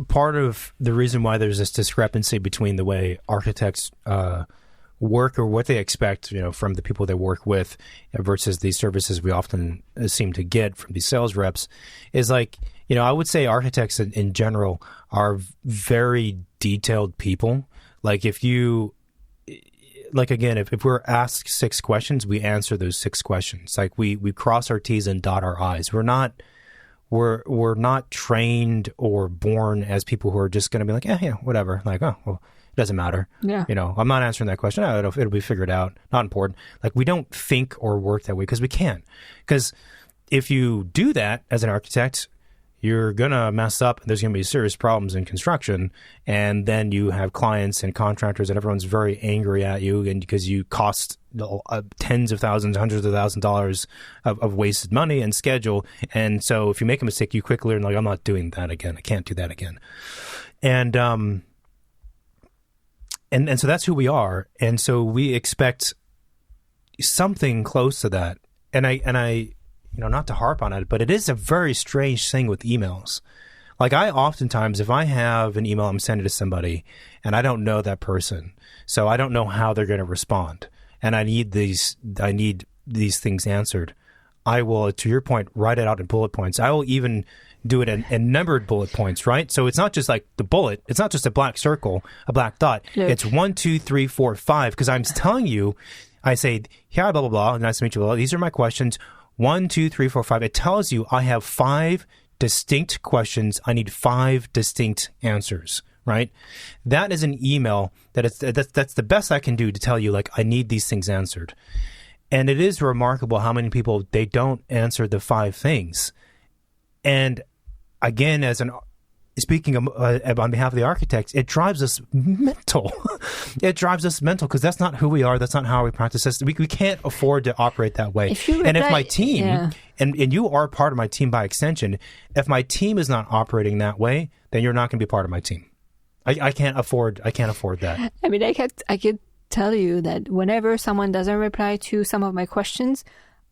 part of the reason why there's this discrepancy between the way architects work or what they expect, from the people they work with versus the services we often seem to get from these sales reps. Is like, I would say architects in general are very detailed people. Like if we're asked 6 questions, we answer those 6 questions. Like we cross our T's and dot our I's. We're not trained or born as people who are just going to be like, whatever. Like, oh, well, it doesn't matter. Yeah. I'm not answering that question. Oh, it'll be figured out. Not important. Like we don't think or work that way because we can't. Because if you do that as an architect, you're going to mess up. There's going to be serious problems in construction. And then you have clients and contractors and everyone's very angry at you, and because you cost tens of thousands, hundreds of thousands of dollars of wasted money and schedule. And so if you make a mistake, you quickly learn, like, I'm not doing that again. I can't do that again. And so that's who we are. And so we expect something close to that. And I not to harp on it, but it is a very strange thing with emails. Like I oftentimes, if I have an email I'm sending to somebody and I don't know that person, so I don't know how they're going to respond, and I need these things answered, I will, to your point, write it out in bullet points. I will even do it in numbered bullet points, right? So it's not just like the bullet. It's not just a black circle, a black dot. Look. It's 1, 2, 3, 4, 5, because I'm telling you, I say, yeah, blah, blah, blah, nice to meet you, blah, blah. These are my questions. 1, 2, 3, 4, 5. It tells you I have 5 distinct questions. I need 5 distinct answers, right? That is an email that's the best I can do to tell you, like, I need these things answered. And it is remarkable how many people, they don't answer the 5 things. And again, speaking on behalf of the architects, it drives us mental. It drives us mental because that's not who we are. That's not how we practice this. We can't afford to operate that way. If my team, and you are part of my team by extension, if my team is not operating that way, then you're not going to be part of my team. I can't afford that. I mean, I could tell you that whenever someone doesn't reply to some of my questions,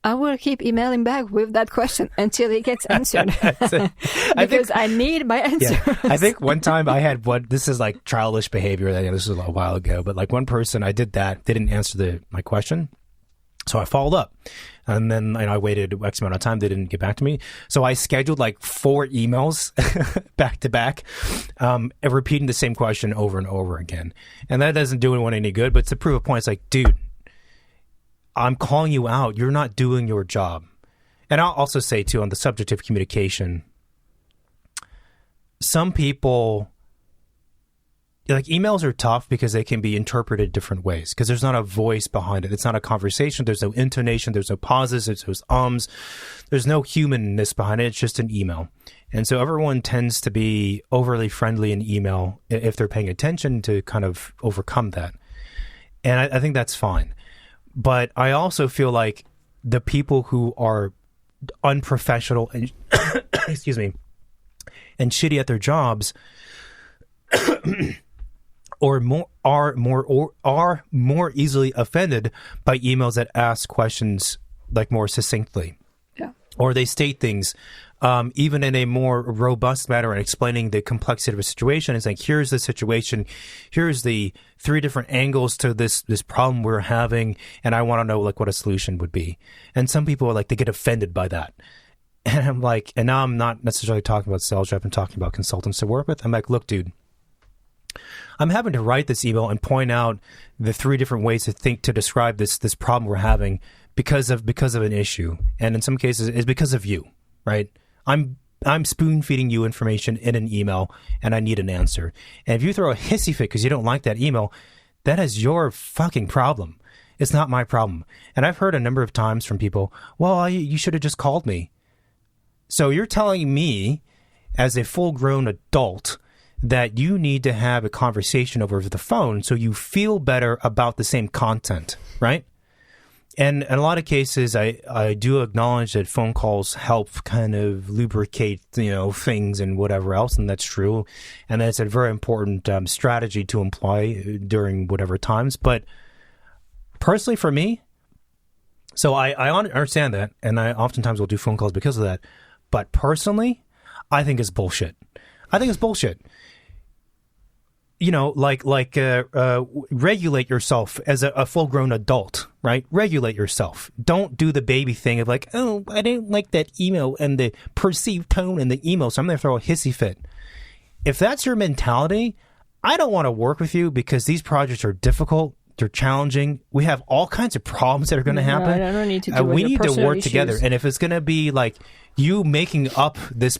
I will keep emailing back with that question until it gets answered. I need my answer. Yeah. I think one time I had this is like childish behavior. This was a while ago, but like one person, I did that. They didn't answer my question. So I followed up, and then I waited X amount of time. They didn't get back to me. So I scheduled like 4 emails back to back, repeating the same question over and over again. And that doesn't do anyone any good, but to prove a point, it's like, dude, I'm calling you out. You're not doing your job. And I'll also say, too, on the subject of communication, some people, like, emails are tough because they can be interpreted different ways because there's not a voice behind it. It's not a conversation. There's no intonation. There's no pauses. There's no ums. There's no humanness behind it. It's just an email. And so everyone tends to be overly friendly in email if they're paying attention to kind of overcome that. And I think that's fine. But I also feel like the people who are unprofessional and excuse me, and shitty at their jobs are more easily offended by emails that ask questions like more succinctly. Yeah. Or they state things even in a more robust manner and explaining the complexity of a situation. It's like, here's the situation, here's the 3 different angles to this problem we're having, and I want to know like what a solution would be. And some people are like, they get offended by that. And I'm like, and now I'm not necessarily talking about sales rep, I'm talking about consultants to work with. I'm like, look, dude, I'm having to write this email and point out the 3 different ways to describe this problem we're having because of an issue, and in some cases it's because of you, right? I'm spoon feeding you information in an email, and I need an answer. And if you throw a hissy fit because you don't like that email, that is your fucking problem. It's not my problem. And I've heard a number of times from people, well, you should have just called me. So you're telling me, as a full-grown adult, that you need to have a conversation over the phone so you feel better about the same content, right? And in a lot of cases, I do acknowledge that phone calls help kind of lubricate, things and whatever else, and that's true. And that's a very important strategy to employ during whatever times. But personally for me, so I understand that, and I oftentimes will do phone calls because of that. But personally, I think it's bullshit. Regulate yourself as a full-grown adult, right? Regulate yourself. Don't do the baby thing of like, oh, I didn't like that email and the perceived tone in the email, so I'm going to throw a hissy fit. If that's your mentality, I don't want to work with you because these projects are difficult. They're challenging. We have all kinds of problems that are going to happen. I don't need to do we need to work issues together. And if it's going to be like you making up this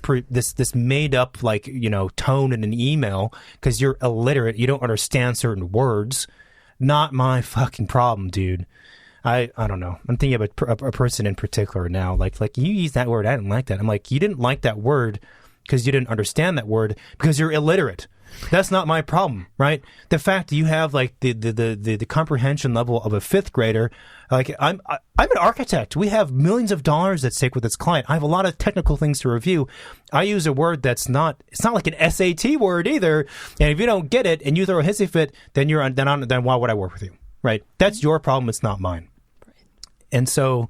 made up tone in an email because you're illiterate, you don't understand certain words, not my fucking problem, dude. I don't know. I'm thinking of a person in particular now. Like you use that word. I didn't like that. I'm like, you didn't like that word because you didn't understand that word because you're illiterate. That's not my problem, right? The fact that you have like the comprehension level of a 5th grader, like I'm an architect. We have millions of dollars at stake with this client. I have a lot of technical things to review. I use a word it's not like an SAT word either. And if you don't get it and you throw a hissy fit, then then why would I work with you, right? That's your problem. It's not mine. Right. And so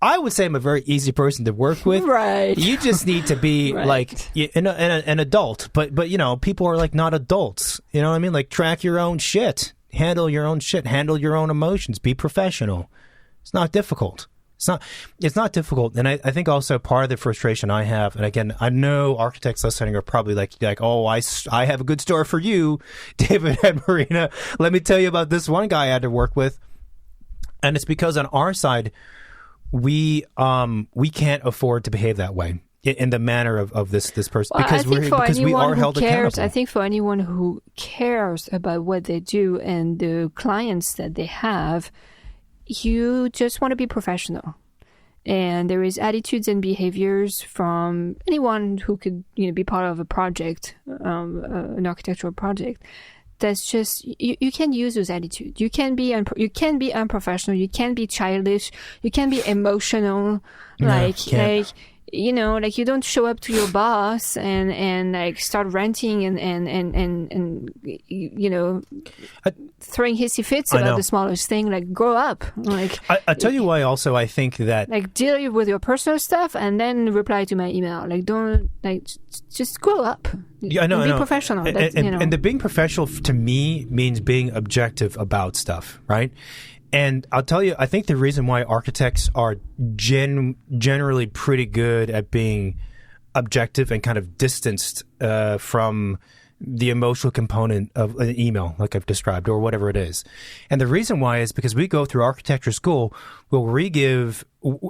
I would say I'm a very easy person to work with. Right. You just need to be right. like an adult. But people are like not adults. You know what I mean? Like track your own shit. Handle your own shit. Handle your own emotions. Be professional. It's not difficult. It's not difficult. And I think also part of the frustration I have, and again, I know architects listening are probably like, oh, I have a good story for you, David and Marina. Let me tell you about this one guy I had to work with. And it's because on our side, we can't afford to behave that way in the manner of this person because we are held accountable. I think for anyone who cares about what they do and the clients that they have, you just want to be professional. And there is attitudes and behaviors from anyone who could be part of a project, an architectural project. That's just you can use those attitudes. You can be unprofessional. You can be childish. You can be emotional. like you don't show up to your boss and like start ranting and throwing hissy fits about the smallest thing. Like, grow up. Like, I'll tell you why also I think that... Like, deal with your personal stuff and then reply to my email. Like, don't... Like, just grow up. Yeah, I know. Be professional. And the being professional, to me, means being objective about stuff, right? And I'll tell you, I think the reason why architects are generally pretty good at being objective and kind of distanced from the emotional component of an email, like I've described, or whatever it is. And the reason why is because we go through architecture school,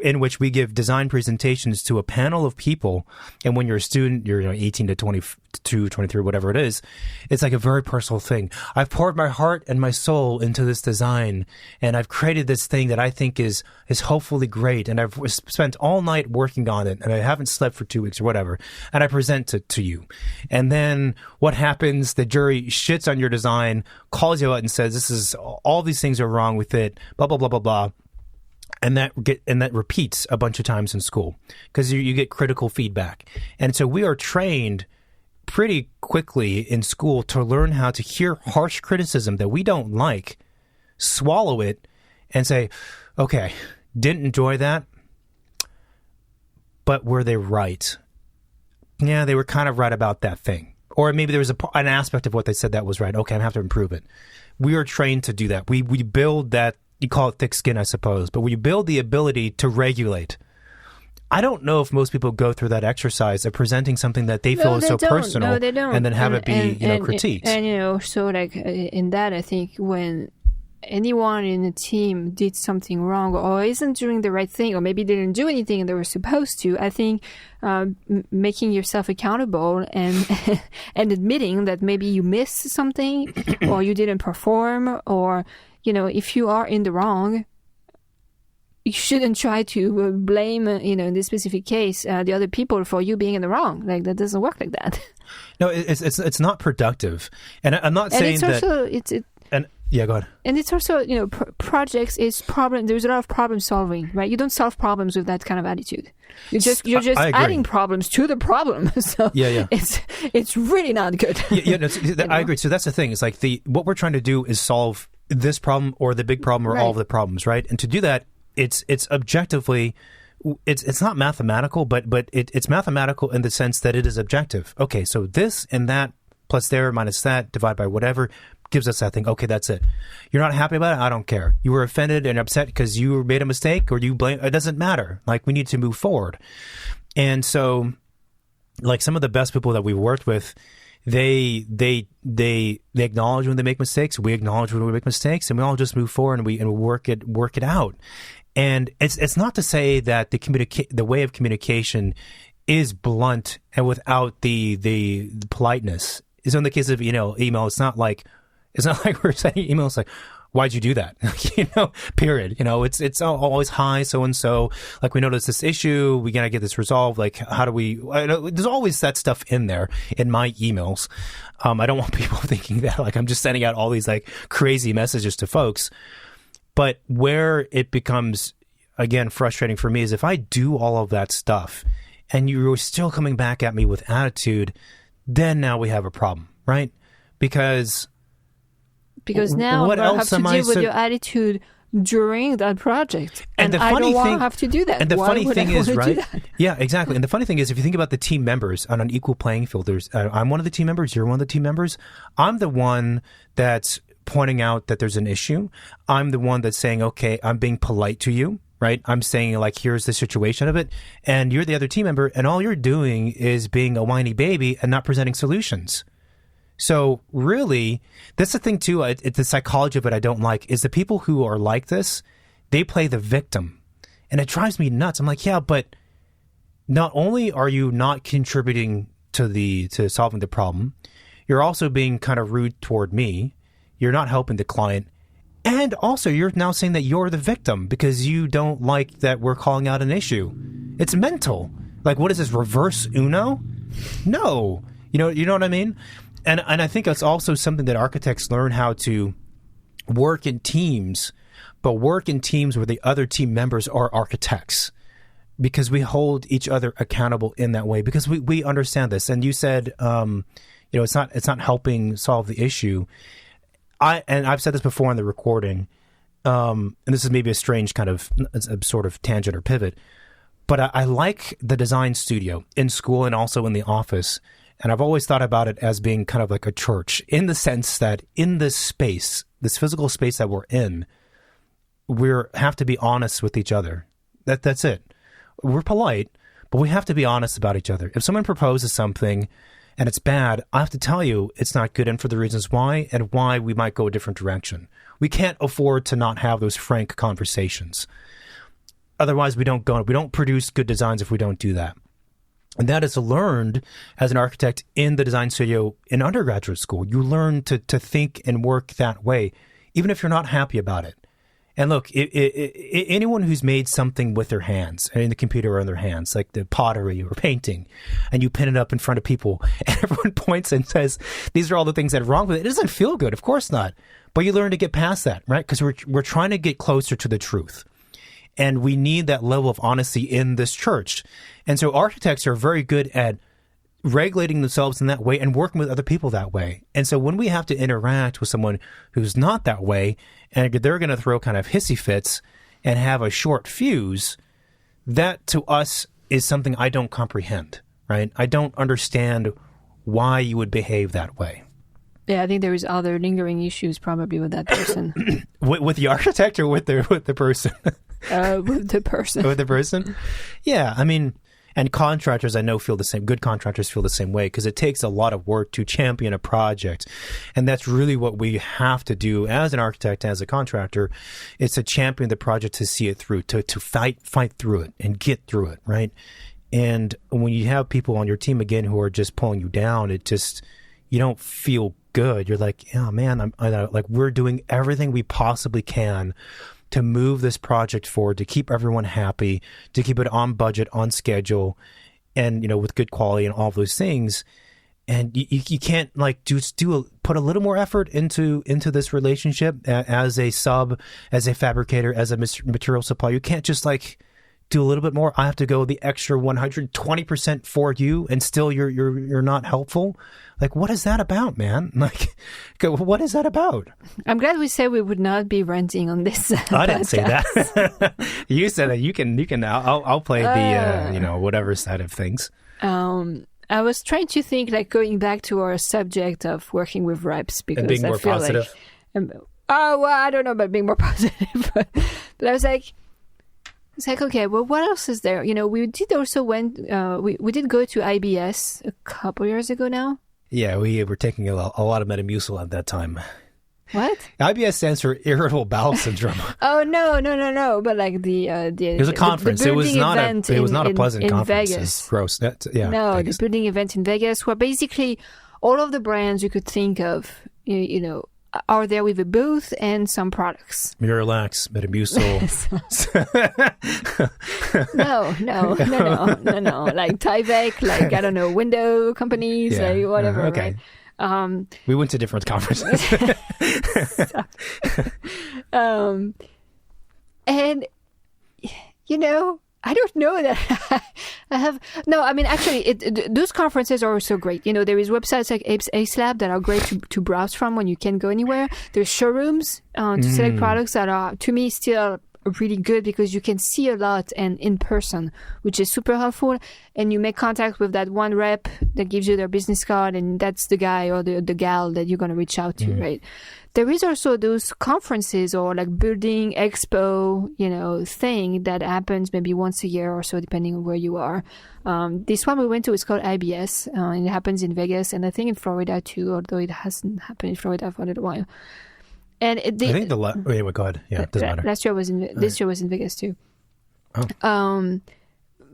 in which we give design presentations to a panel of people. And when you're a student, you're 18 to 22, 23, whatever it is, it's like a very personal thing. I've poured my heart and my soul into this design, and I've created this thing that I think is hopefully great. And I've spent all night working on it, and I haven't slept for 2 weeks or whatever. And I present it to you. And then what happens? The jury shits on your design, calls you out and says, all these things are wrong with it, blah, blah, blah, blah, blah. And that repeats a bunch of times in school because you get critical feedback. And so we are trained pretty quickly in school to learn how to hear harsh criticism that we don't like, swallow it, and say, okay, didn't enjoy that, but were they right? Yeah, they were kind of right about that thing. Or maybe there was an aspect of what they said that was right. Okay, I have to improve it. We are trained to do that. We build that. You call it thick skin, I suppose, but we build the ability to regulate. I don't know if most people go through that exercise of presenting something that they feel is so personal, no, they don't. And then have it be critiqued. And so like in that, I think when anyone in a team did something wrong or isn't doing the right thing, or maybe they didn't do anything and they were supposed to, I think making yourself accountable and and admitting that maybe you missed something or you didn't perform, or if you are in the wrong, you shouldn't try to blame, in this specific case, the other people for you being in the wrong. Like, that doesn't work like that. No, it's not productive. And I'm not saying that... Yeah, go ahead. And it's also, projects is problem. There's a lot of problem solving, right? You don't solve problems with that kind of attitude. You're just adding problems to the problem. So yeah. It's really not good. I agree. So that's the thing. It's like what we're trying to do is solve this problem or the big problem or all of the problems, right? And to do that, it's objectively, it's not mathematical, but it's mathematical in the sense that it is objective. Okay, so this and that plus there minus that divide by whatever gives us that thing. Okay, that's it. You're not happy about it? I don't care. You were offended and upset because you made a mistake, or you blame. It doesn't matter. Like, we need to move forward. And so, like, some of the best people that we've worked with, they acknowledge when they make mistakes. We acknowledge when we make mistakes, and we all just move forward and we work it out. And it's not to say that the way of communication is blunt and without the politeness. So in the case of email, it's not like we're sending emails like, why'd you do that? Period. It's always, hi, so-and-so. Like, we noticed this issue. We got to get this resolved. Like, how do we... there's always that stuff in there in my emails. I don't want people thinking that, like, I'm just sending out all these, like, crazy messages to folks. But where it becomes, again, frustrating for me is if I do all of that stuff and you're still coming back at me with attitude, then now we have a problem, right? Because now I have to deal with your attitude during that project. And I don't want to have to do that. And the funny thing is, right? Yeah, exactly. And the funny thing is, if you think about the team members on an equal playing field, I'm one of the team members, you're one of the team members. I'm the one that's pointing out that there's an issue. I'm the one that's saying, okay, I'm being polite to you, right? I'm saying, like, here's the situation of it. And you're the other team member, and all you're doing is being a whiny baby and not presenting solutions. So really, that's the thing too, it's the psychology of it I don't like, is the people who are like this, they play the victim. And it drives me nuts. I'm like, yeah, but not only are you not contributing to solving the problem, you're also being kind of rude toward me. You're not helping the client. And also, you're now saying that you're the victim because you don't like that we're calling out an issue. It's mental. Like, what is this, reverse Uno? No. You know what I mean? And I think it's also something that architects learn how to work in teams, but work in teams where the other team members are architects. because we hold each other accountable in that way, because we understand this. And you said, it's not helping solve the issue. I've said this before in the recording, and this is maybe a strange kind of a sort of tangent or pivot, but I like the design studio in school and also in the office. And I've always thought about it as being kind of like a church, in the sense that in this space, this physical space that we're in, we have to be honest with each other. That's it. We're polite, but we have to be honest about each other. If someone proposes something and it's bad, I have to tell you it's not good, and for the reasons why, and why we might go a different direction. We can't afford to not have those frank conversations. Otherwise, we don't produce good designs if we don't do that. And that is learned as an architect in the design studio in undergraduate school. You learn to think and work that way, even if you're not happy about it. And look, anyone who's made something with their hands, in the computer or in their hands, like the pottery or painting, and you pin it up in front of people, and everyone points and says, these are all the things that are wrong with it. It doesn't feel good, of course not. But you learn to get past that, right? Because we're trying to get closer to the truth. And we need that level of honesty in this church. And so architects are very good at regulating themselves in that way and working with other people that way. And so when we have to interact with someone who's not that way, and they're going to throw kind of hissy fits and have a short fuse, that to us is something I don't comprehend, right? I don't understand why you would behave that way. Yeah, I think there is other lingering issues probably with that person. with the architect or with the person? With the person. With the person? Yeah, I mean, and contractors I know feel the same. Good contractors feel the same way, because it takes a lot of work to champion a project. And that's really what we have to do as an architect, as a contractor, is to champion the project, to see it through, to fight through it and get through it, right? And when you have people on your team, again, who are just pulling you down, you don't feel good. You're like, oh man, like we're doing everything we possibly can to move this project forward, to keep everyone happy, to keep it on budget, on schedule, and with good quality and all those things. And you can't like put a little more effort into this relationship as a sub, as a fabricator, as a material supplier. You can't just like do a little bit more. I have to go the extra 120% for you, and still you're not helpful. Like, what is that about, man? Like, what is that about? I'm glad we said we would not be ranting on this. I didn't say that. You said that. You can. I'll play the whatever side of things. I was trying to think, like, going back to our subject of working with reps, because and being more positive. I don't know about being more positive, but I was like. It's like, okay, well, what else is there? We did also we did go to IBS a couple years ago now. Yeah, we were taking a lot of Metamucil at that time. What? IBS stands for irritable bowel syndrome. Oh, no. But like it was a conference. It was not a pleasant conference. Vegas. It's gross. Vegas. The building event in Vegas, where basically all of the brands you could think of, are there with a booth and some products. Miralax, Metamucil. No. Like Tyvek, like, I don't know, window companies, like whatever, okay. Right? We went to different conferences. And, I don't know that I have... No, I mean, actually, those conferences are also great. There is websites like AceLab that are great to browse from when you can't go anywhere. There's showrooms to select products that are, to me, still really good, because you can see a lot and in person, which is super helpful. And you make contact with that one rep that gives you their business card, and that's the guy or the gal that you're going to reach out to, right? There is also those conferences or like building expo, thing that happens maybe once a year or so, depending on where you are. This one we went to is called IBS, and it happens in Vegas, and I think in Florida too, although it hasn't happened in Florida for a little while. And I think go ahead. Yeah, it doesn't matter. This year was in Vegas too. Oh.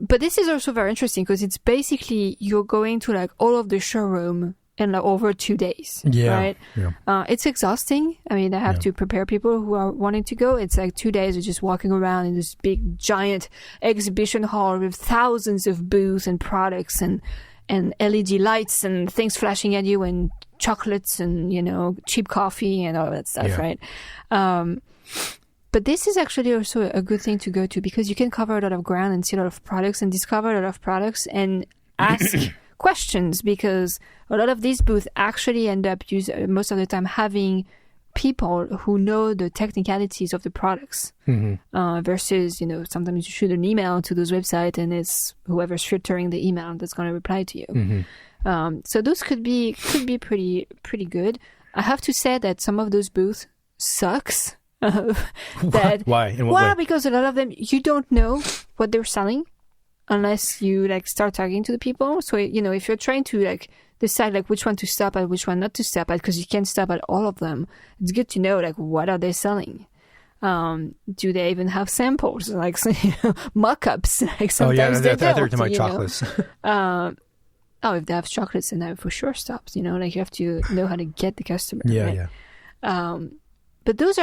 But this is also very interesting, because it's basically you're going to like all of the showroom in like over 2 days, right? Yeah. It's exhausting. I mean, I have to prepare people who are wanting to go. It's like 2 days of just walking around in this big, giant exhibition hall with thousands of booths and products and LED lights and things flashing at you and chocolates and, cheap coffee and all that stuff, right? But this is actually also a good thing to go to because you can cover a lot of ground and see a lot of products and discover a lot of products and ask questions, because a lot of these booths actually end up most of the time having people who know the technicalities of the products versus, sometimes you shoot an email to those websites and it's whoever's filtering the email that's going to reply to you. So those could be pretty good. I have to say that some of those booths sucks. Why? In what way? Because a lot of them, you don't know what they're selling unless you start talking to the people. So, if you're trying to decide which one to stop at, which one not to stop at, because you can't stop at all of them, it's good to know what are they selling. Do they even have samples, mock-ups? Sometimes they don't. I thought you were talking about chocolates. If they have chocolates, then that for sure stops. You have to know how to get the customer. Yeah, right? But those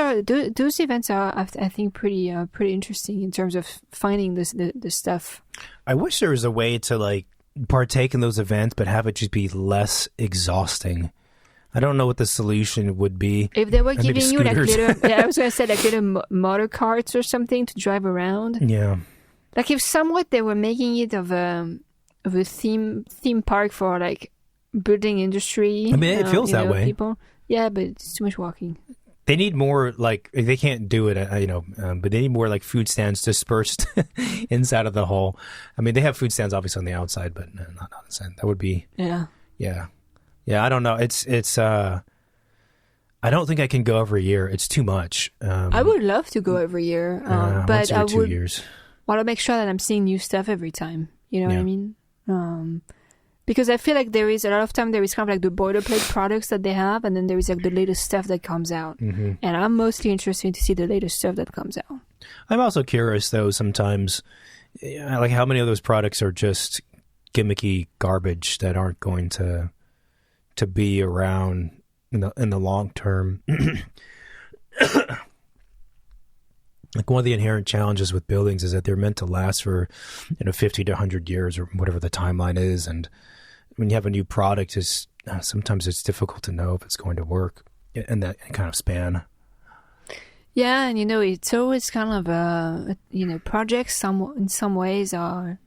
events are, I think, pretty interesting in terms of finding the stuff. I wish there was a way to partake in those events, but have it just be less exhausting. I don't know what the solution would be. If they were giving you I was going to say little motor carts or something to drive around. Yeah. If somewhat they were making it of a theme park for building industry. I mean, it feels that way. People. Yeah, but it's too much walking. They need more, they can't do it, but they need more food stands dispersed inside of the hall. I mean, they have food stands obviously on the outside, but not inside. That would be... Yeah. Yeah. Yeah, I don't know. It's I don't think I can go every year. It's too much. I would love to go every year, but once every 2 years. Want to make sure that I'm seeing new stuff every time. You know what I mean? Because I feel there is a lot of time there is kind of the boilerplate products that they have, and then there is the latest stuff that comes out. And I'm mostly interested to see the latest stuff that comes out. I'm also curious though sometimes, how many of those products are just gimmicky garbage that aren't going to be around in the long term. One of the inherent challenges with buildings is that they're meant to last for 50 to 100 years or whatever the timeline is, and when you have a new product, sometimes it's difficult to know if it's going to work in that kind of span. Yeah, and it's always kind of projects. In some ways are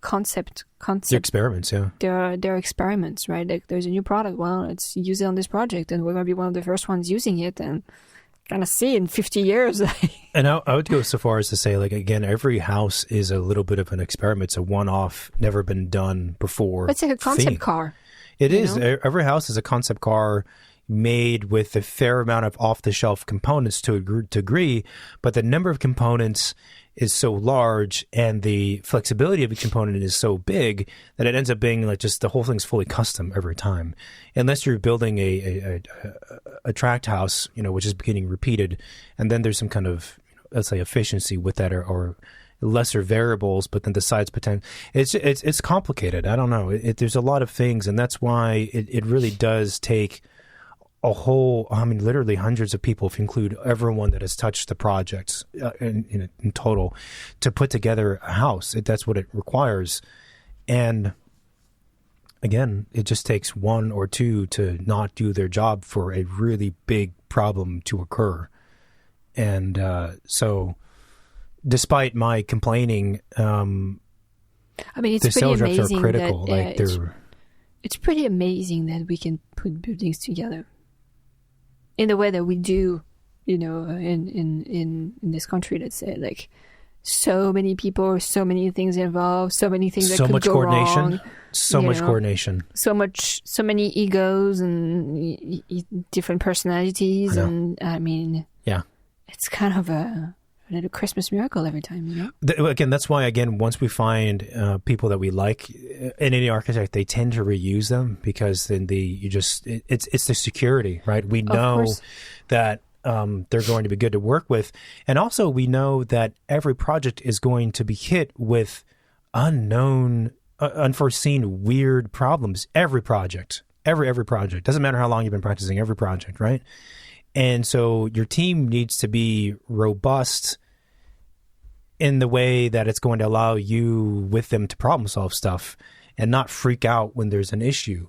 concept. They're experiments, yeah. They're experiments, right? There's a new product. Well, let's use it on this project, and we're going to be one of the first ones using it, and kind of see in 50 years. And I would go so far as to say, again, every house is a little bit of an experiment. It's a one-off, never been done before. It's like a concept car. It is. Every house is a concept car made with a fair amount of off-the-shelf components to a degree, but the number of components is so large and the flexibility of a component is so big that it ends up being just the whole thing's fully custom every time. Unless you're building a tract house, which is getting repeated, and then there's some kind of, let's say, efficiency with that or lesser variables, but then the size potential. It's complicated. I don't know. There's a lot of things, and that's why it really does take a whole, literally hundreds of people, if you include everyone that has touched the project in total, to put together a house. That's what it requires. And again, it just takes one or two to not do their job for a really big problem to occur. And so despite my complaining, it's the sales reps amazing are critical. It's pretty amazing that we can put buildings together in the way that we do, in this country. Let's say, so many people, so many things involved, so many things that could go wrong. So much coordination. So many egos and different personalities, and yeah, it's kind of a little Christmas miracle every time. Again, that's why once we find people that we like in any architect, they tend to reuse them, because then it's the security, right? We know that they're going to be good to work with, and also we know that every project is going to be hit with unknown, unforeseen, weird problems. Every project, every project, doesn't matter how long you've been practicing. Every project, right? And so your team needs to be robust in the way that it's going to allow you with them to problem solve stuff and not freak out when there's an issue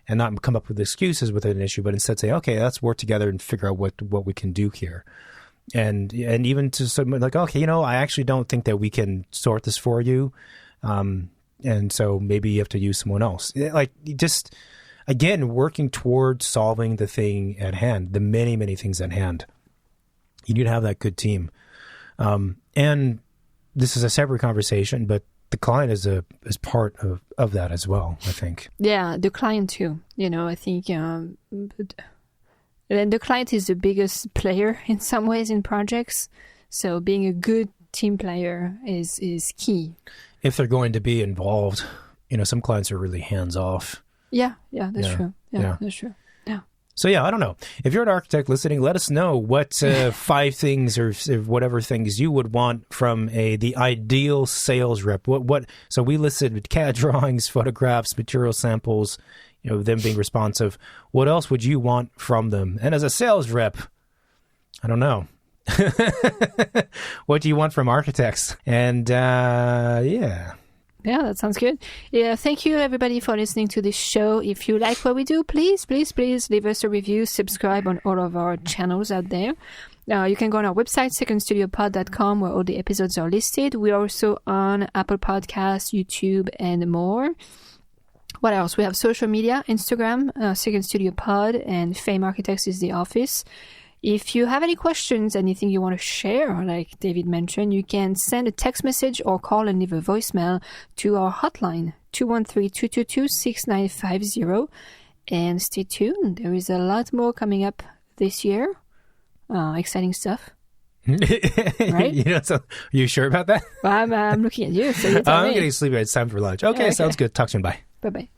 and not come up with excuses with an issue, but instead say, okay, let's work together and figure out what we can do here. And even to someone like, okay, I actually don't think that we can sort this for you. And so maybe you have to use someone else. Like, just, again, working towards solving the thing at hand, the many, many things at hand. You need to have that good team. And this is a separate conversation, but the client is part of that as well, I think. Yeah, the client too. I think and the client is the biggest player in some ways in projects. So being a good team player is key. If they're going to be involved, some clients are really hands off. Yeah, that's true. Yeah, that's true. Yeah. So I don't know. If you're an architect listening, let us know what 5 things or whatever things you would want from the ideal sales rep. What? So we listed CAD drawings, photographs, material samples, them being responsive. What else would you want from them? And as a sales rep, I don't know. What do you want from architects? And Yeah, that sounds good. Yeah, thank you everybody for listening to this show. If you like what we do, please leave us a review, subscribe on all of our channels out there. You can go on our website, secondstudiopod.com, where all the episodes are listed. We're also on Apple Podcasts, YouTube, and more. What else? We have social media, Instagram, Second Studio Pod, and Fame Architects is the office. If you have any questions, anything you want to share, like David mentioned, you can send a text message or call and leave a voicemail to our hotline, 213-222-6950. And stay tuned. There is a lot more coming up this year. Exciting stuff. Right? So are you sure about that? I'm looking at you. So I'm getting sleepy. It's time for lunch. Okay, sounds good. Talk soon. Bye. Bye-bye.